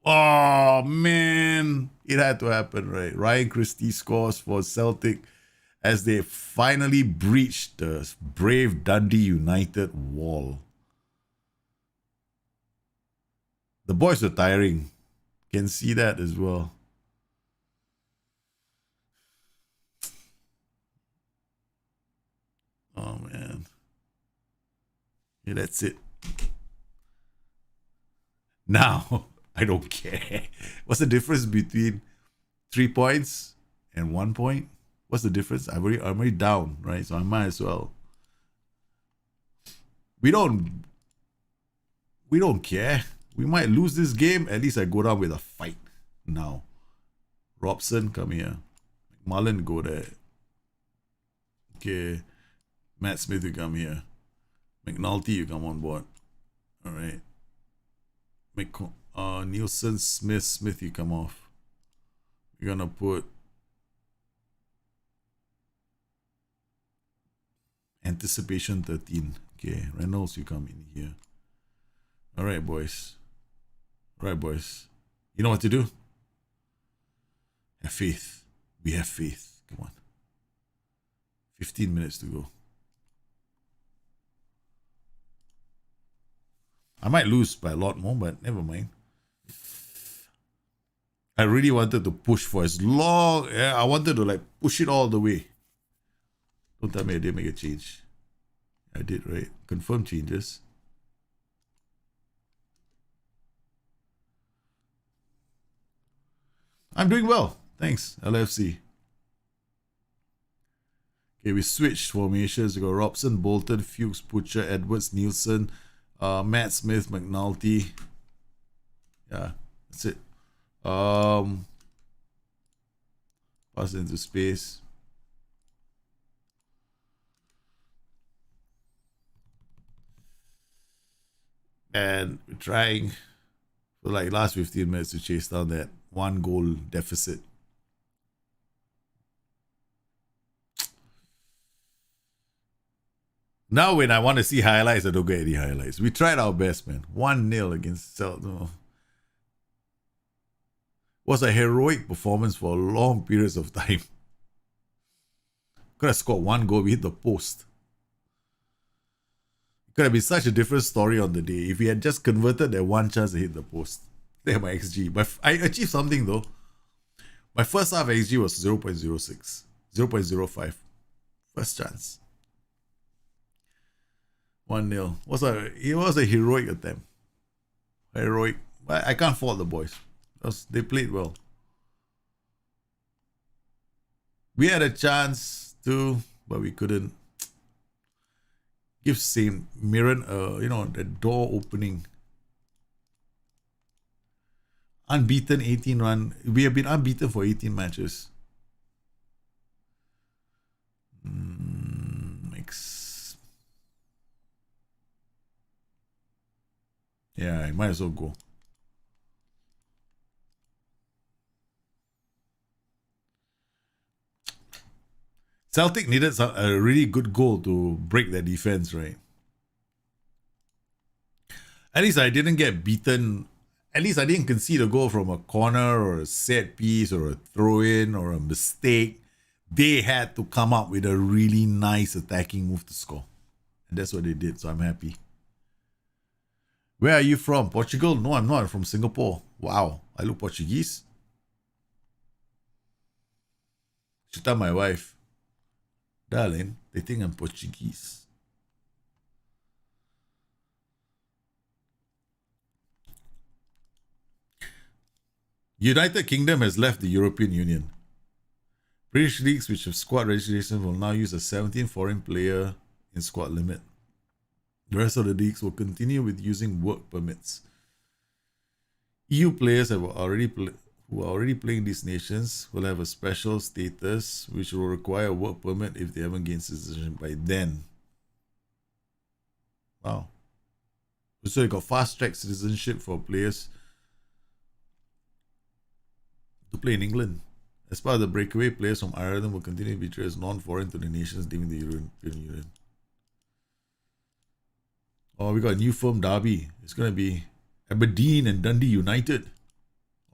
oh man, it had to happen, right? Ryan Christie scores for Celtic as they finally breached the brave Dundee United wall. The boys were tiring. Can see that as well. Oh man. Yeah, that's it. Now, I don't care. What's the difference between 3 points and 1 point? What's the difference? I'm already down, right? So I might as well. We don't care. We might lose this game. At least I go down with a fight now. Robson, come here. McMullen, go there. Okay. Matt Smith, you come here. McNulty, you come on board. All right. Nielsen, Smith, you come off. We're gonna put Anticipation 13. Okay, Reynolds, you come in here. All right, boys. All right, boys. You know what to do? Have faith. We have faith. Come on. 15 minutes to go. I might lose by a lot more, but never mind. I really wanted to push for as long. Yeah, I wanted to like push it all the way. Don't tell me I didn't make a change. I did, right? Confirm changes. I'm doing well. Thanks, LFC. Okay, we switched formations. We got Robson, Bolton, Fuchs, Butcher, Edwards, Nielsen, Matt Smith, McNulty. Yeah, that's it. Pass into space. And we're trying for like last 15 minutes to chase down that 1 goal deficit. Now when I want to see highlights, I don't get any highlights. We tried our best, man. 1-0 against Celtic. No. Was a heroic performance for long periods of time. Could have scored one goal, we hit the post. It could have been such a different story on the day if we had just converted that one chance to hit the post. There, my XG. But I achieved something though. My first half XG was 0.06, 0.05. First chance. 1-0. It was a heroic attempt. Heroic. But I can't fault the boys. They played well. We had a chance to, but we couldn't give St. Mirren the door opening. Unbeaten 18 run. We have been unbeaten for 18 matches. Yeah, I might as well go. Celtic needed a really good goal to break their defense, right? At least I didn't get beaten. At least I didn't concede a goal from a corner or a set piece or a throw-in or a mistake. They had to come up with a really nice attacking move to score. And that's what they did, so I'm happy. Where are you from? Portugal? No, I'm not. I'm from Singapore. Wow, I look Portuguese. Should tell my wife. Darling, they think I'm Portuguese. United Kingdom has left the European Union. British leagues which have squad registration will now use a 17 foreign player in squad limit. The rest of the leagues will continue with using work permits. EU players who are already playing these nations will have a special status which will require a work permit if they haven't gained citizenship by then. Wow. So you got fast-track citizenship for players to play in England. As part of the breakaway, players from Ireland will continue to be treated as non-foreign to the nations leaving the European Union. Oh, we got a new firm derby. It's going to be Aberdeen and Dundee United.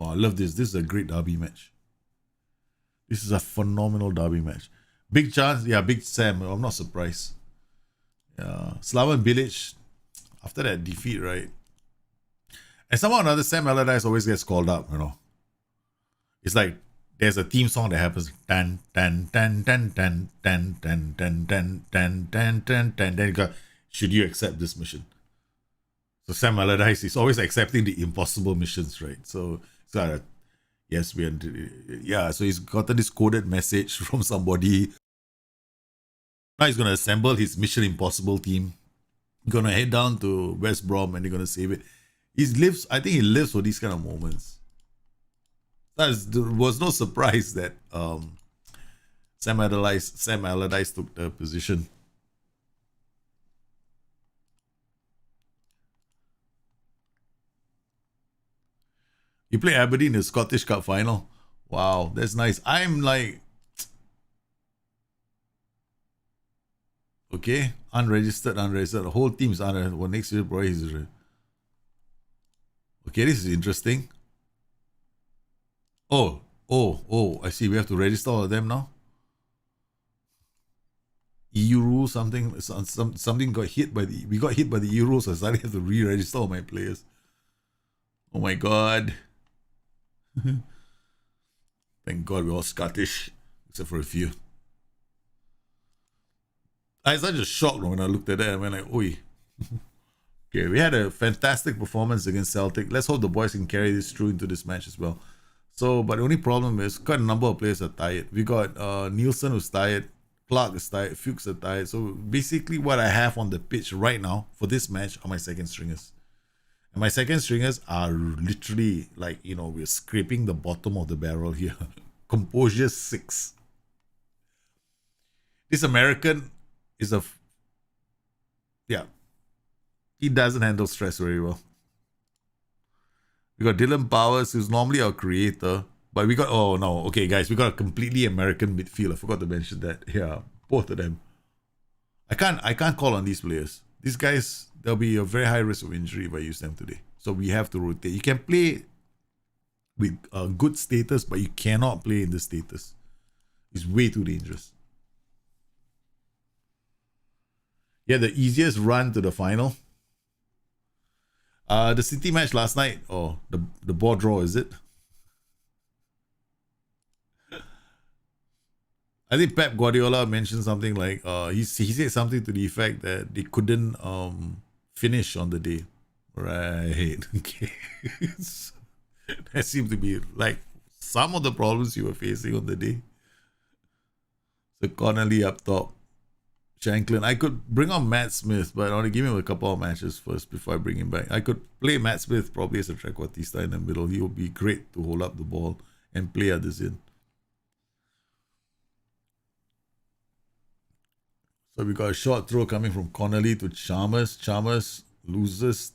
Oh, I love this. This is a great derby match. This is a phenomenal derby match. Big chance. Yeah, Big Sam. I'm not surprised. Yeah. Slaven Bilic, after that defeat, right? And somehow or another, Sam Allardyce always gets called up, you know. It's like there's a theme song that happens. Tan, tan, tan, tan, tan, tan, tan, tan, tan, tan, tan, tan, tan. Then you go, should you accept this mission? So Sam Allardyce is always accepting the impossible missions, right? So yes, so he's gotten this coded message from somebody. Now he's going to assemble his Mission Impossible team. He's going to head down to West Brom and they're going to save it. I think he lives for these kind of moments. There was no surprise that Sam Allardyce took the position. You play Aberdeen in the Scottish Cup final. Wow, that's nice. I'm like, okay, unregistered. The whole team's unregistered. Well, next year, probably is. Okay, this is interesting. Oh, I see. We have to register all of them now. EU rules, something got hit by we got hit by the EU rules, so I suddenly have to re-register all my players. Oh my god. Thank God we're all Scottish, except for a few. I was such a shock when I looked at that. I went like, oi. Okay, we had a fantastic performance against Celtic. Let's hope the boys can carry this through into this match as well. So, but the only problem is quite a number of players are tired. We got Nielsen who's tired, Clark is tired, Fuchs are tired. So basically what I have on the pitch right now for this match are my second stringers. And my second stringers are literally like, we're scraping the bottom of the barrel here. Composure 6. This American is he doesn't handle stress very well. We got Dylan Powers, who's normally our creator. But we got, okay, guys, we got a completely American midfield. I forgot to mention that. Yeah, both of them. I can't call on these players. These guys, there'll be a very high risk of injury if I use them today. So we have to rotate. You can play with good status, but you cannot play in the status. It's way too dangerous. Yeah, the easiest run to the final. The City match last night, or the ball draw, is it? I think Pep Guardiola mentioned something like he said something to the effect that they couldn't finish on the day. Right. Okay. That seemed to be like some of the problems you were facing on the day. So Connolly up top. Shanklin. I could bring on Matt Smith, but I want to give him a couple of matches first before I bring him back. I could play Matt Smith probably as a trequartista in the middle. He would be great to hold up the ball and play others in. So we got a short throw coming from Connolly to Chalmers. Chalmers loses.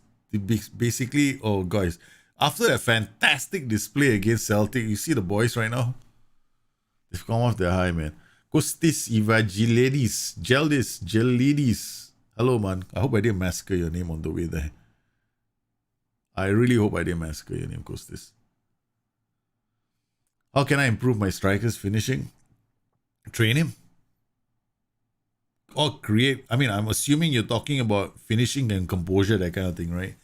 Basically, oh guys, after a fantastic display against Celtic, you see the boys right now? They've come off their high, man. Kostis Ivagilidis, Gelidis. Hello, man. I hope I didn't massacre your name on the way there. I really hope I didn't massacre your name, Kostis. How can I improve my strikers finishing? Train him. Or create. I mean, I'm assuming you're talking about finishing and composure, that kind of thing, right?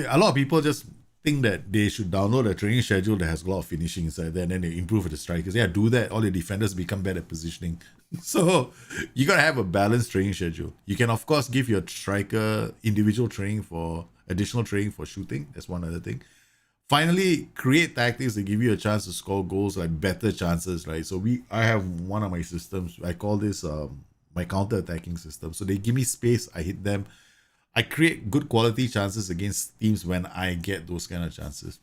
A lot of people just think that they should download a training schedule that has a lot of finishing inside there, and then they improve the strikers. Yeah, do that. All the defenders become better at positioning. So you gotta have a balanced training schedule. You can of course give your striker individual training for additional training for shooting. That's one other thing. Finally, create tactics that give you a chance to score goals, like better chances, right? So I have one of my systems. I call this my counter-attacking system. So they give me space, I hit them. I create good quality chances against teams when I get those kind of chances.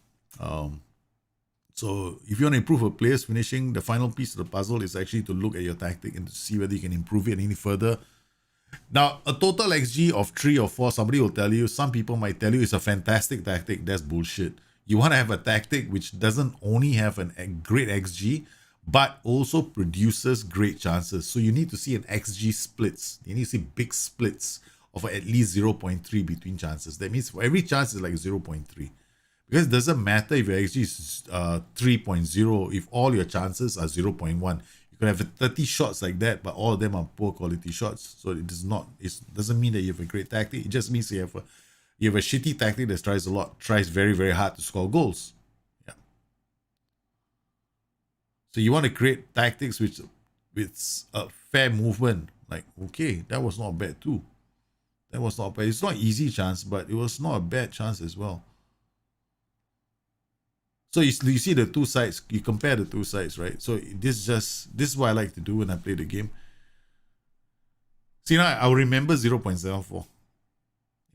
So if you want to improve a player's finishing, the final piece of the puzzle is actually to look at your tactic and to see whether you can improve it any further. Now, a total XG of 3 or 4, somebody will tell you, some people might tell you it's a fantastic tactic. That's bullshit. You want to have a tactic which doesn't only have a great XG, but also produces great chances. So you need to see an XG splits. You need to see big splits of at least 0.3 between chances. That means for every chance is like 0.3. Because it doesn't matter if your XG is 3.0 if all your chances are 0.1. You could have 30 shots like that, but all of them are poor quality shots. So it doesn't mean that you have a great tactic. It just means you have a shitty tactic that tries very, very hard to score goals. Yeah. So you want to create tactics with a fair movement. Like, okay, that was not bad too. That was not bad. It's not an easy chance, but it was not a bad chance as well. So you see the two sides, you compare the two sides, right? So this is what I like to do when I play the game. See, now I'll remember 0.74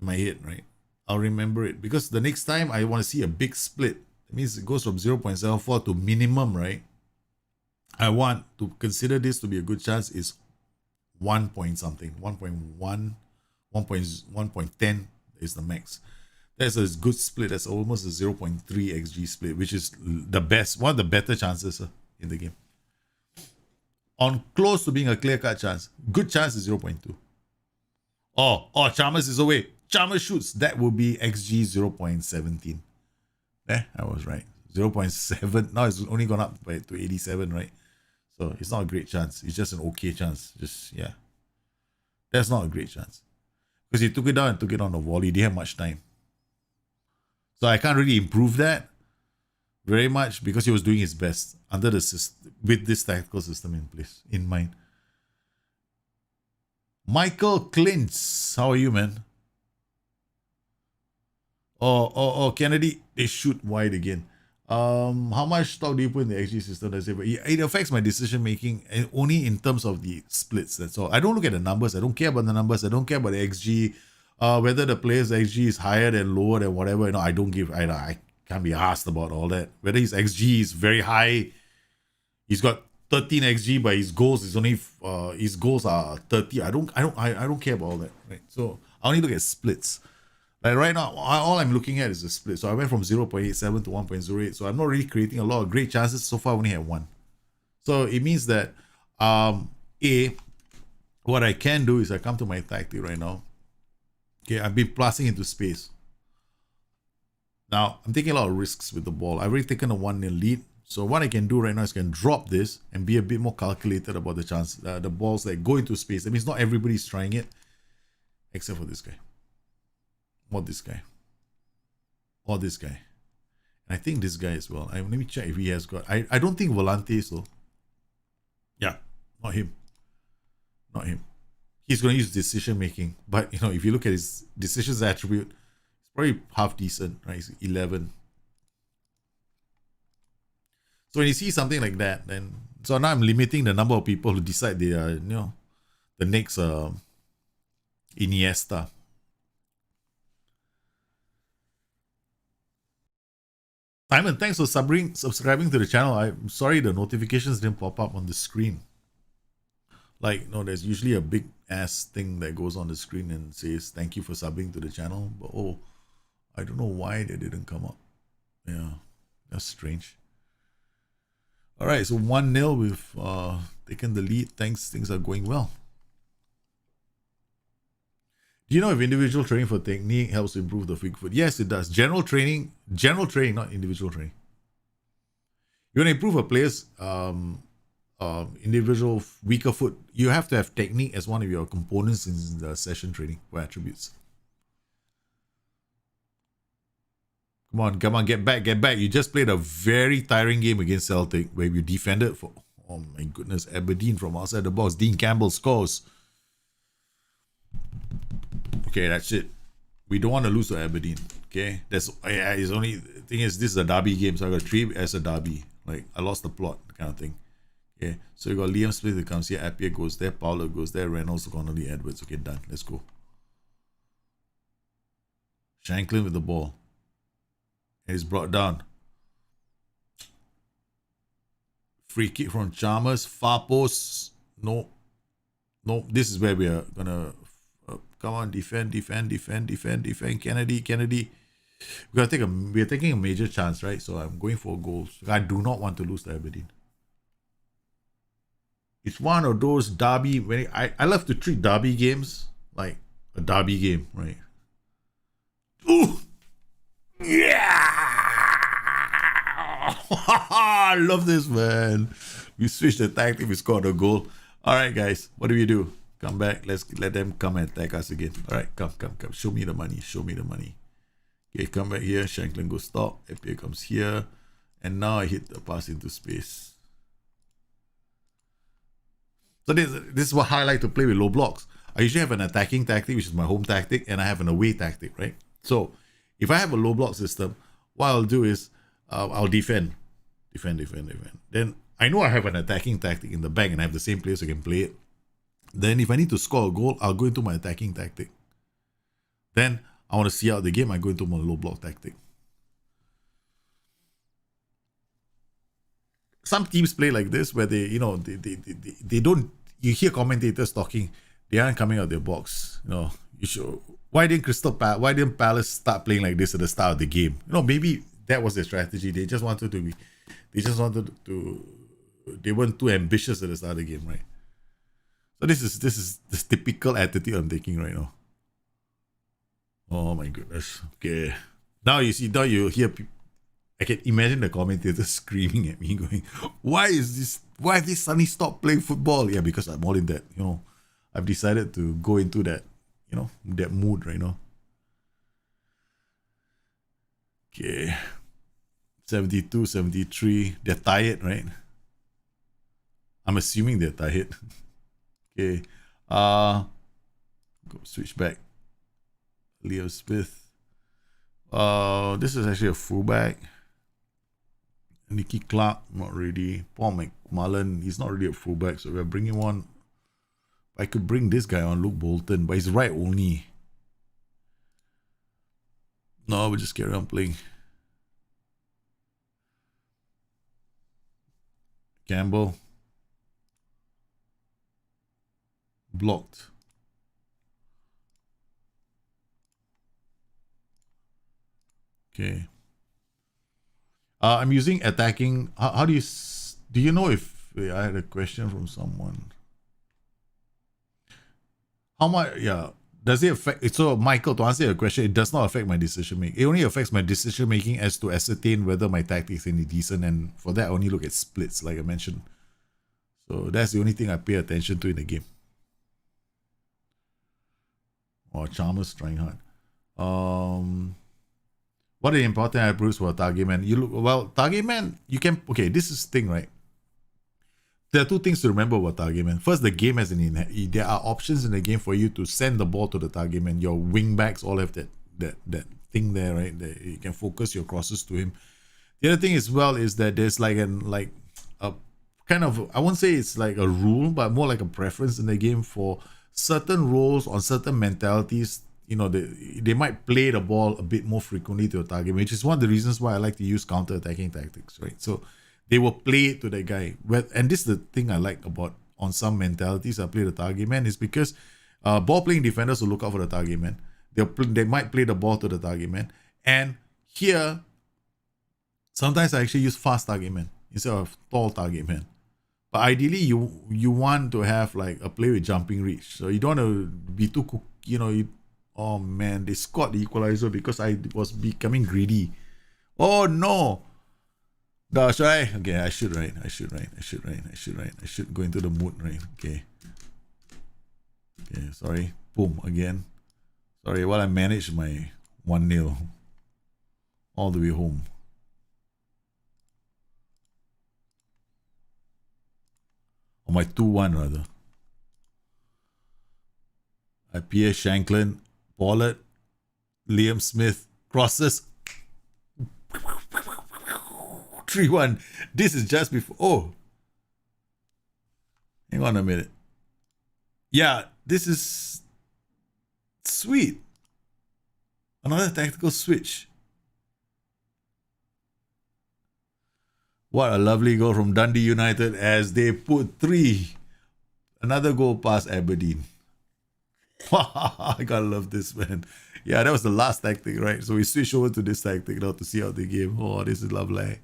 in my head, right? I'll remember it because the next time I want to see a big split. It means it goes from 0.74 to minimum, right? I want to consider this to be a good chance is 1 point something, 1.1, 1.10 is the max. That's a good split. That's almost a 0.3 XG split, which is the best, one of the better chances in the game. On close to being a clear-cut chance, good chance is 0.2. Oh, Chalmers is away. Chalmers shoots. That will be XG 0.17. I was right. 0.7. Now it's only gone up to 87, right? So it's not a great chance. It's just an okay chance. Yeah. That's not a great chance. Because he took it down and took it on the volley. He didn't have much time. So I can't really improve that very much because he was doing his best under the system, with this tactical system in mind. Michael Klintz, how are you, man? Oh, Kennedy, they shoot wide again. How much stock do you put in the XG system? It affects my decision making only in terms of the splits. That's all. I don't look at the numbers. I don't care about the numbers. I don't care about the XG. Whether the player's XG is higher than lower than whatever, I don't give. I can't be asked about all that. Whether his XG is very high, he's got 13 XG, but his goals is only his goals are 30. I don't care about all that. Right. So I only look at splits. Like right now, all I'm looking at is the split. So I went from 0.87 to 1.08. So I'm not really creating a lot of great chances. So far, I only had one. So it means that What I can do is I come to my tactic right now. Okay, I've been passing into space. Now, I'm taking a lot of risks with the ball. I've already taken a 1-0 lead. So what I can do right now is I can drop this and be a bit more calculated about the chance, the balls that go into space. That means not everybody's trying it, except for this guy. Or this guy. Or this guy. And I think this guy as well. Let me check if he has got... I don't think Volante is though. Yeah, not him. Not him. He's going to use decision making. But, you know, if you look at his decisions attribute, it's probably half decent, right? It's 11. So when you see something like that, then... So now I'm limiting the number of people who decide they are, you know, the next Iniesta. Simon, thanks for subscribing to the channel. I'm sorry the notifications didn't pop up on the screen. Like, no, there's usually a big ass thing that goes on the screen and says, thank you for subbing to the channel. But, oh, I don't know why they didn't come up. Yeah, that's strange. All right, so 1-0, we've taken the lead. Thanks, things are going well. Do you know if individual training for technique helps improve the weak foot? Yes, it does. General training, not individual training. You want to improve a player's individual weaker foot, you have to have technique as one of your components in the session training for attributes. Come on, get back. You just played a very tiring game against Celtic where you defended for, oh my goodness, Aberdeen from outside the box. Dean Campbell scores. Okay, that's it. We don't want to lose to Aberdeen. Okay, that's his only thing is this is a derby game, so I got to treat it as a derby. Like I lost the plot, kind of thing. Okay, so you got Liam Smith that comes here, Appiah goes there, Paolo goes there, Reynolds, Connolly, Edwards. Okay, done. Let's go. Shanklin with the ball. And he's brought down. Free kick from Chalmers. Far post. No. This is where we are gonna come on, defend. Kennedy. We're taking a major chance, right? So I'm going for goals. I do not want to lose to Aberdeen. It's one of those derby. When I love to treat derby games like a derby game, right? Ooh, yeah! I love this, man. We switched the tactic. We scored a goal. All right, guys. What do we do? Come back. Let's let them come and attack us again. All right, come. Show me the money. Okay, come back here. Shanklin goes stop. Appiah comes here. And now I hit the pass into space. So this is what I like to play with low blocks. I usually have an attacking tactic, which is my home tactic, and I have an away tactic, right? So if I have a low block system, what I'll do is I'll defend. Then I know I have an attacking tactic in the back and I have the same players who can play it. Then if I need to score a goal, I'll go into my attacking tactic. Then I want to see out the game, I go into my low block tactic. Some teams play like this where they don't, you hear commentators talking, they aren't coming out of their box. You should, why didn't Palace start playing like this at the start of the game? Maybe that was their strategy. They weren't too ambitious at the start of the game, right? So this is the typical attitude I'm taking right now. Oh my goodness. Okay. Now you hear people. I can imagine the commentators screaming at me, going, why this suddenly stop playing football? Yeah, because I'm all in that, I've decided to go into that, that mood right now. Okay. 72, 73. They're tired, right? I'm assuming they're tired. Okay. Go switch back. Leo Smith. This is actually a fullback. Nicky Clark, not ready. Paul McMullen, he's not really a fullback, so we're bringing one. I could bring this guy on, Luke Bolton, but he's right only. No, we'll just carry on playing. Campbell. Blocked. Okay. I'm using attacking. How do you know if I had a question from someone? How much? Yeah. Does it affect? So, Michael, to answer your question, it does not affect my decision making. It only affects my decision making as to ascertain whether my tactics are any decent, and for that, I only look at splits, like I mentioned. So that's the only thing I pay attention to in the game. Or Chalmers trying hard. What are the important attributes for a target man? You look well, target man. You can This is the thing, right? There are two things to remember about target man. First, the game has there are options in the game for you to send the ball to the target man. Your wing backs all have that thing there, right? That you can focus your crosses to him. The other thing as well is that there's a kind of, I won't say it's like a rule, but more like a preference in the game for certain roles on certain mentalities. They might play the ball a bit more frequently to a target, which is one of the reasons why I like to use counter-attacking tactics, right? So they will play it to the guy. And this is the thing I like about on some mentalities I play the target man is because ball playing defenders will look out for the target man. They might play the ball to the target man. And here, sometimes I actually use fast target man instead of tall target man. But ideally, you want to have like a play with jumping reach. So you don't want to be too, oh man, they scored the equalizer because I was becoming greedy. Oh no. No, should I? Okay, I should go into the mood, right? Okay, sorry. Boom, again. Sorry, while I manage my 1-0 all the way home. Or my 2-1 rather. Pierre Shanklin, Pollard, Liam Smith, crosses. 3-1. This is just before. Oh. Hang on a minute. Yeah, this is sweet. Another tactical switch. What a lovely goal from Dundee United as they put 3. Another goal past Aberdeen. I gotta love this, man. Yeah, that was the last tactic, right? So we switch over to this tactic now to see out the game. Oh, this is lovely.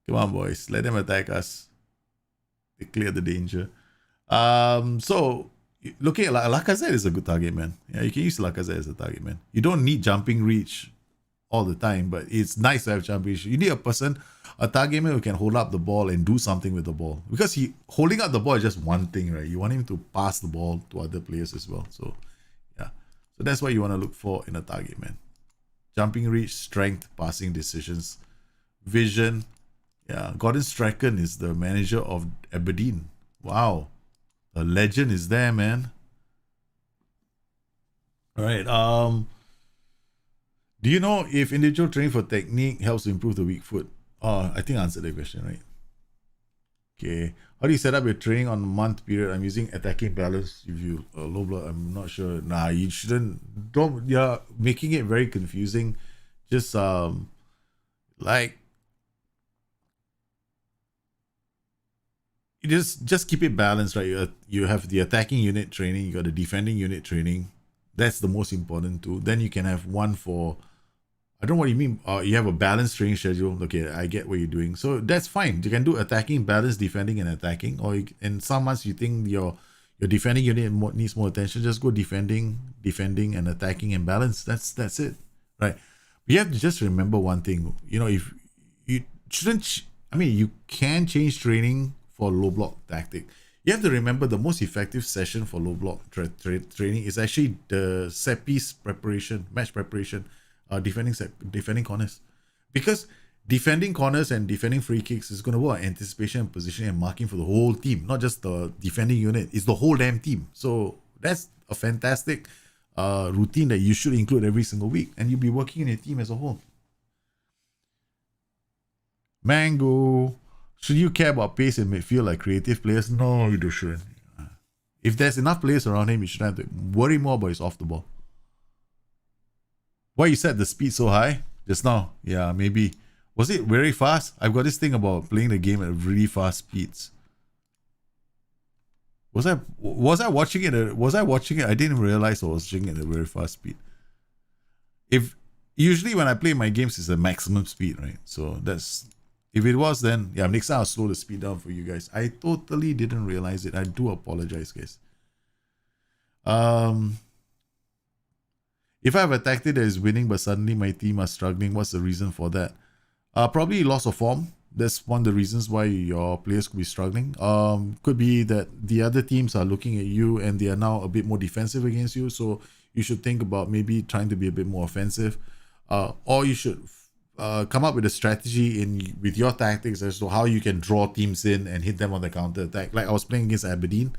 Come on, boys. Let them attack us. They clear the danger. So looking at Lacazette is a good target man. Yeah, you can use Lacazette as a target man. You don't need jumping reach all the time, but it's nice to have jumping reach. You need a target man who can hold up the ball and do something with the ball. Because holding up the ball is just one thing, right? You want him to pass the ball to other players as well. So yeah. So that's what you want to look for in a target man. Jumping reach, strength, passing decisions, vision. Yeah, Gordon Strachan is the manager of Aberdeen. Wow. The legend is there, man. All right. Do you know if individual training for technique helps to improve the weak foot? I think I answered the question, right? Okay. How do you set up your training on a month period? I'm using attacking balance. If you low block, I'm not sure. Nah, you shouldn't. Don't. You're making it very confusing. Just like you just keep it balanced, right? You have the attacking unit training. You got the defending unit training. That's the most important too. Then you can have one for. I don't know what you mean. You have a balanced training schedule. Okay, I get what you're doing. So that's fine. You can do attacking, balance, defending, and attacking. Or in some months you think your defending unit needs more attention. Just go defending, and attacking and balance. That's it, right? But you have to just remember one thing. If you shouldn't. You can change training for low block tactic. You have to remember the most effective session for low block training is actually the set piece preparation, match preparation. Defending corners, because defending corners and defending free kicks is going to work on anticipation, positioning, and marking for the whole team, not just the defending unit. It's the whole damn team. So that's a fantastic routine that you should include every single week, and you'll be working in a team as a whole. Mango, should you care about pace in midfield like creative players? No, you shouldn't. If there's enough players around him, you shouldn't have to worry more about his off the ball. Why you set the speed so high just now? Yeah, maybe. Was it very fast? I've got this thing about playing the game at really fast speeds. Was I watching it? I didn't realize I was watching it at a very fast speed. Usually when I play my games, it's a maximum speed, right? So if it was, then yeah, next time I'll slow the speed down for you guys. I totally didn't realize it. I do apologize, guys. Um, if I have a tactic that is winning but suddenly my team are struggling, what's the reason for that? Probably loss of form. That's one of the reasons why your players could be struggling. Could be that the other teams are looking at you and they are now a bit more defensive against you. So you should think about maybe trying to be a bit more offensive, or you should come up with a strategy with your tactics as to how you can draw teams in and hit them on the counter attack. Like I was playing against Aberdeen,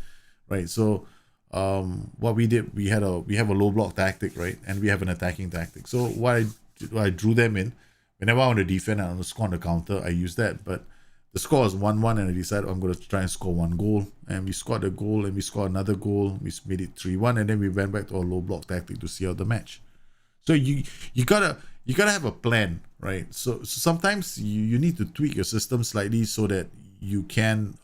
right? So what we did, we have a low block tactic, right, and we have an attacking tactic. So what I drew them in. Whenever I want to defend and I want to score on the counter, I use that. But the score is 1-1 and I decided I'm going to try and score one goal. And we scored a goal and we scored another goal. We made it 3-1 and then we went back to our low block tactic to see out the match. So you gotta have a plan, right? So sometimes you need to tweak your system slightly so that you can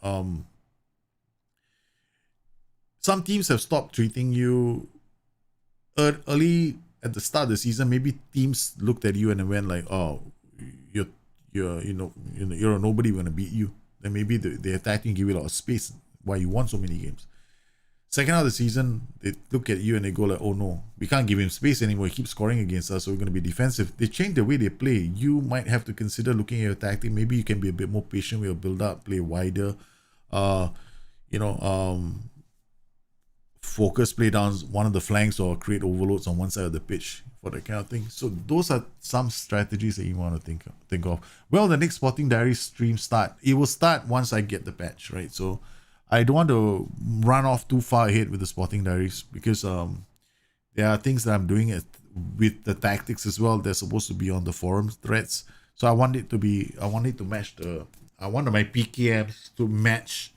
some teams have stopped treating you early at the start of the season. Maybe teams looked at you and went like, "Oh, you're a nobody, we're gonna beat you." Then maybe they attack you and give you a lot of space why you won so many games. Second half of the season, they look at you and they go like, "Oh no, we can't give him space anymore. He keeps scoring against us, so we're gonna be defensive." They change the way they play. You might have to consider looking at your tactic. Maybe you can be a bit more patient with your build up, play wider. Focus play down one of the flanks or create overloads on one side of the pitch for that kind of thing. So those are some strategies that you want to think of. Well, the next Sporting Diary stream it will start once I get the patch, right? So I don't want to run off too far ahead with the Sporting Diaries because there are things that I'm doing with the tactics as well. They're supposed to be on the forum threads. So I want my PKMs to match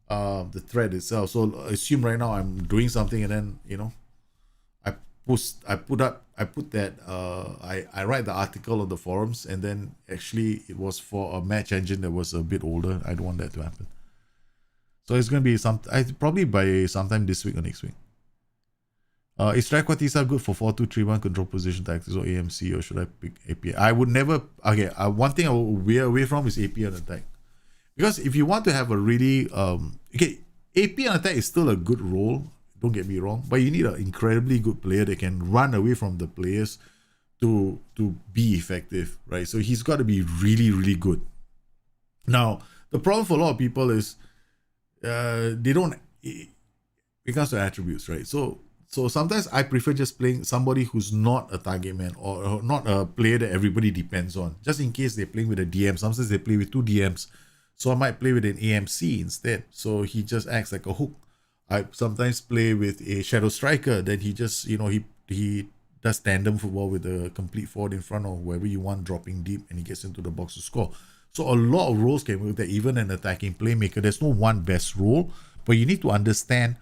the thread itself. So assume right now I'm doing something and then I write the article on the forums and then actually it was for a match engine that was a bit older. I don't want that to happen. So it's going to be probably by sometime this week or next week. Is Trequartista good for 4-2-3-1 control position tactics or AMC, or should I pick AP? I would never. Okay, one thing I would veer away from is AP on attack. Because if you want to have a really AP on attack is still a good role, don't get me wrong, but you need an incredibly good player that can run away from the players to be effective, right? So he's got to be really, really good. Now, the problem for a lot of people is they don't, it comes to attributes, right? So sometimes I prefer just playing somebody who's not a target man or not a player that everybody depends on, just in case they're playing with a DM. Sometimes they play with two DMs. So I might play with an AMC instead. So he just acts like a hook. I sometimes play with a shadow striker. Then he just, he does tandem football with a complete forward in front of whoever you want, dropping deep, and he gets into the box to score. So a lot of roles can work there, even an attacking playmaker. There's no one best role, but you need to understand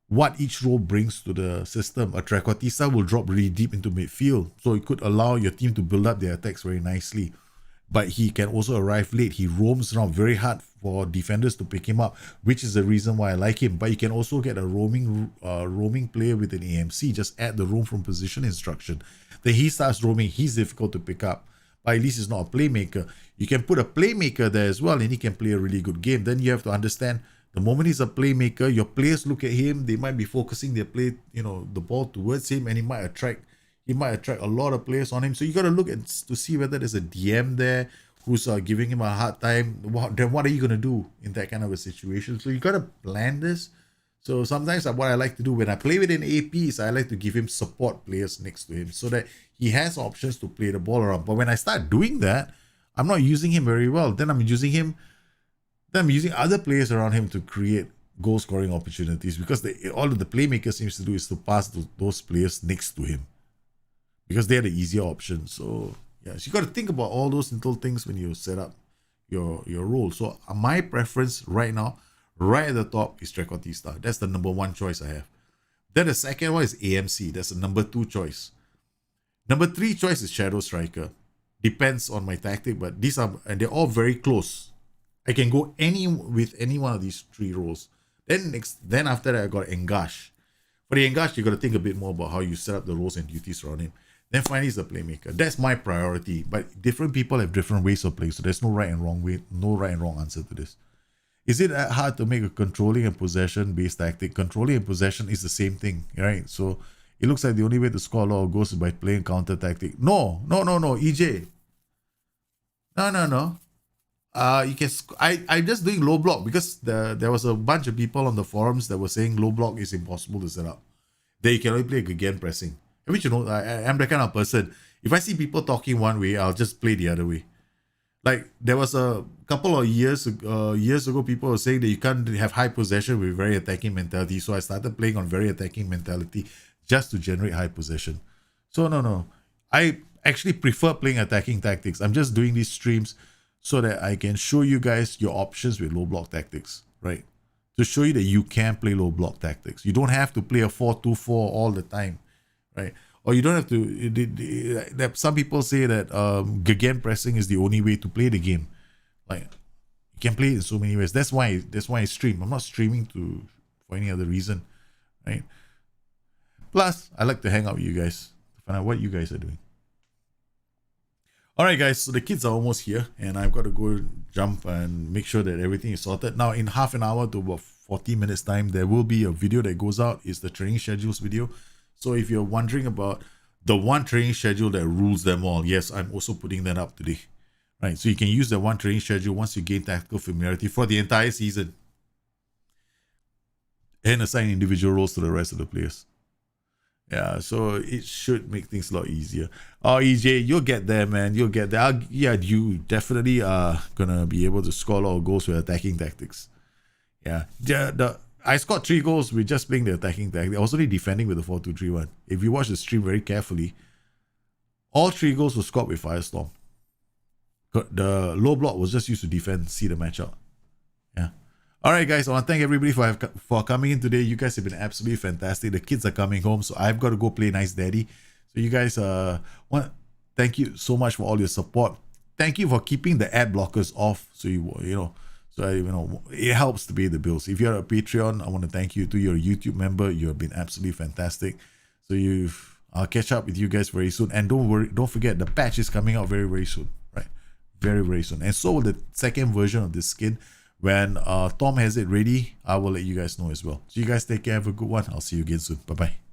what each role brings to the system. A Trequartista will drop really deep into midfield. So it could allow your team to build up their attacks very nicely. But he can also arrive late. He roams around very hard for defenders to pick him up, which is the reason why I like him. But you can also get a roaming player with an AMC. Just add the roam from position instruction. Then he starts roaming. He's difficult to pick up. But at least he's not a playmaker. You can put a playmaker there as well, and he can play a really good game. Then you have to understand, the moment he's a playmaker, your players look at him. They might be focusing their play, the ball towards him, and he might attract a lot of players on him. So you got to look to see whether there's a DM there who's giving him a hard time. Then what are you going to do in that kind of a situation? So you got to plan this. So sometimes what I like to do when I play with an AP is I like to give him support players next to him so that he has options to play the ball around. But when I start doing that, I'm not using him very well. Then I'm using other players around him to create goal scoring opportunities, because all of the playmaker seems to do is to pass to those players next to him, because they're the easier option. So yeah, so you got to think about all those little things when you set up your role. So my preference right now, right at the top, is Trequartista. That's the number one choice I have. Then the second one is AMC. That's the number two choice. Number three choice is Shadow Striker. Depends on my tactic, but they're all very close. I can go with any one of these three roles. Then after that, I got Engash. For the Engash, you got to think a bit more about how you set up the roles and duties around him. Then finally is the playmaker. That's my priority. But different people have different ways of playing, so there's no right and wrong answer to this. Is it hard to make a controlling and possession based tactic? Controlling and possession is the same thing, right? So it looks like the only way to score a lot of goals is by playing counter tactic. No, EJ. No. You can. I'm just doing low block because there was a bunch of people on the forums that were saying low block is impossible to set up. That you can only play again pressing. Which I'm the kind of person. If I see people talking one way, I'll just play the other way. Like there was a couple of years ago, people were saying that you can't have high possession with very attacking mentality. So I started playing on very attacking mentality just to generate high possession. So no, I actually prefer playing attacking tactics. I'm just doing these streams so that I can show you guys your options with low block tactics, right? To show you that you can play low block tactics. You don't have to play a 4-2-4 all the time, right? Or you don't have to. Some people say that gegen pressing is the only way to play the game. Like you can play it in so many ways. That's why I stream. I'm not streaming for any other reason, right? Plus, I like to hang out with you guys to find out what you guys are doing. All right, guys. So the kids are almost here, and I've got to go jump and make sure that everything is sorted. Now, in half an hour to about 40 minutes time, there will be a video that goes out. It's the training schedules video. So if you're wondering about the one training schedule that rules them all, yes, I'm also putting that up today. Right, so you can use that one training schedule once you gain tactical familiarity for the entire season. And assign individual roles to the rest of the players. Yeah, so it should make things a lot easier. Oh, EJ, you'll get there, man. You'll get there. You definitely are going to be able to score a lot of goals with attacking tactics. Yeah, I scored 3 goals with just playing the attacking tactic. I was only defending with the 4-2-3-1. If you watch the stream very carefully, all 3 goals were scored with Firestorm. The low block was just used to defend, see the match out. Yeah. All right, guys. I want to thank everybody for coming in today. You guys have been absolutely fantastic. The kids are coming home, so I've got to go play Nice Daddy. So you guys, thank you so much for all your support. Thank you for keeping the ad blockers off, so it helps to pay the bills. If you're a Patreon, I want to thank you. To your YouTube member, you have been absolutely fantastic. So I'll catch up with you guys very soon. And don't forget, the patch is coming out very, very soon. Right, very, very soon. And so will the second version of this skin. When Tom has it ready, I will let you guys know as well. So you guys take care. Have a good one. I'll see you again soon. Bye-bye.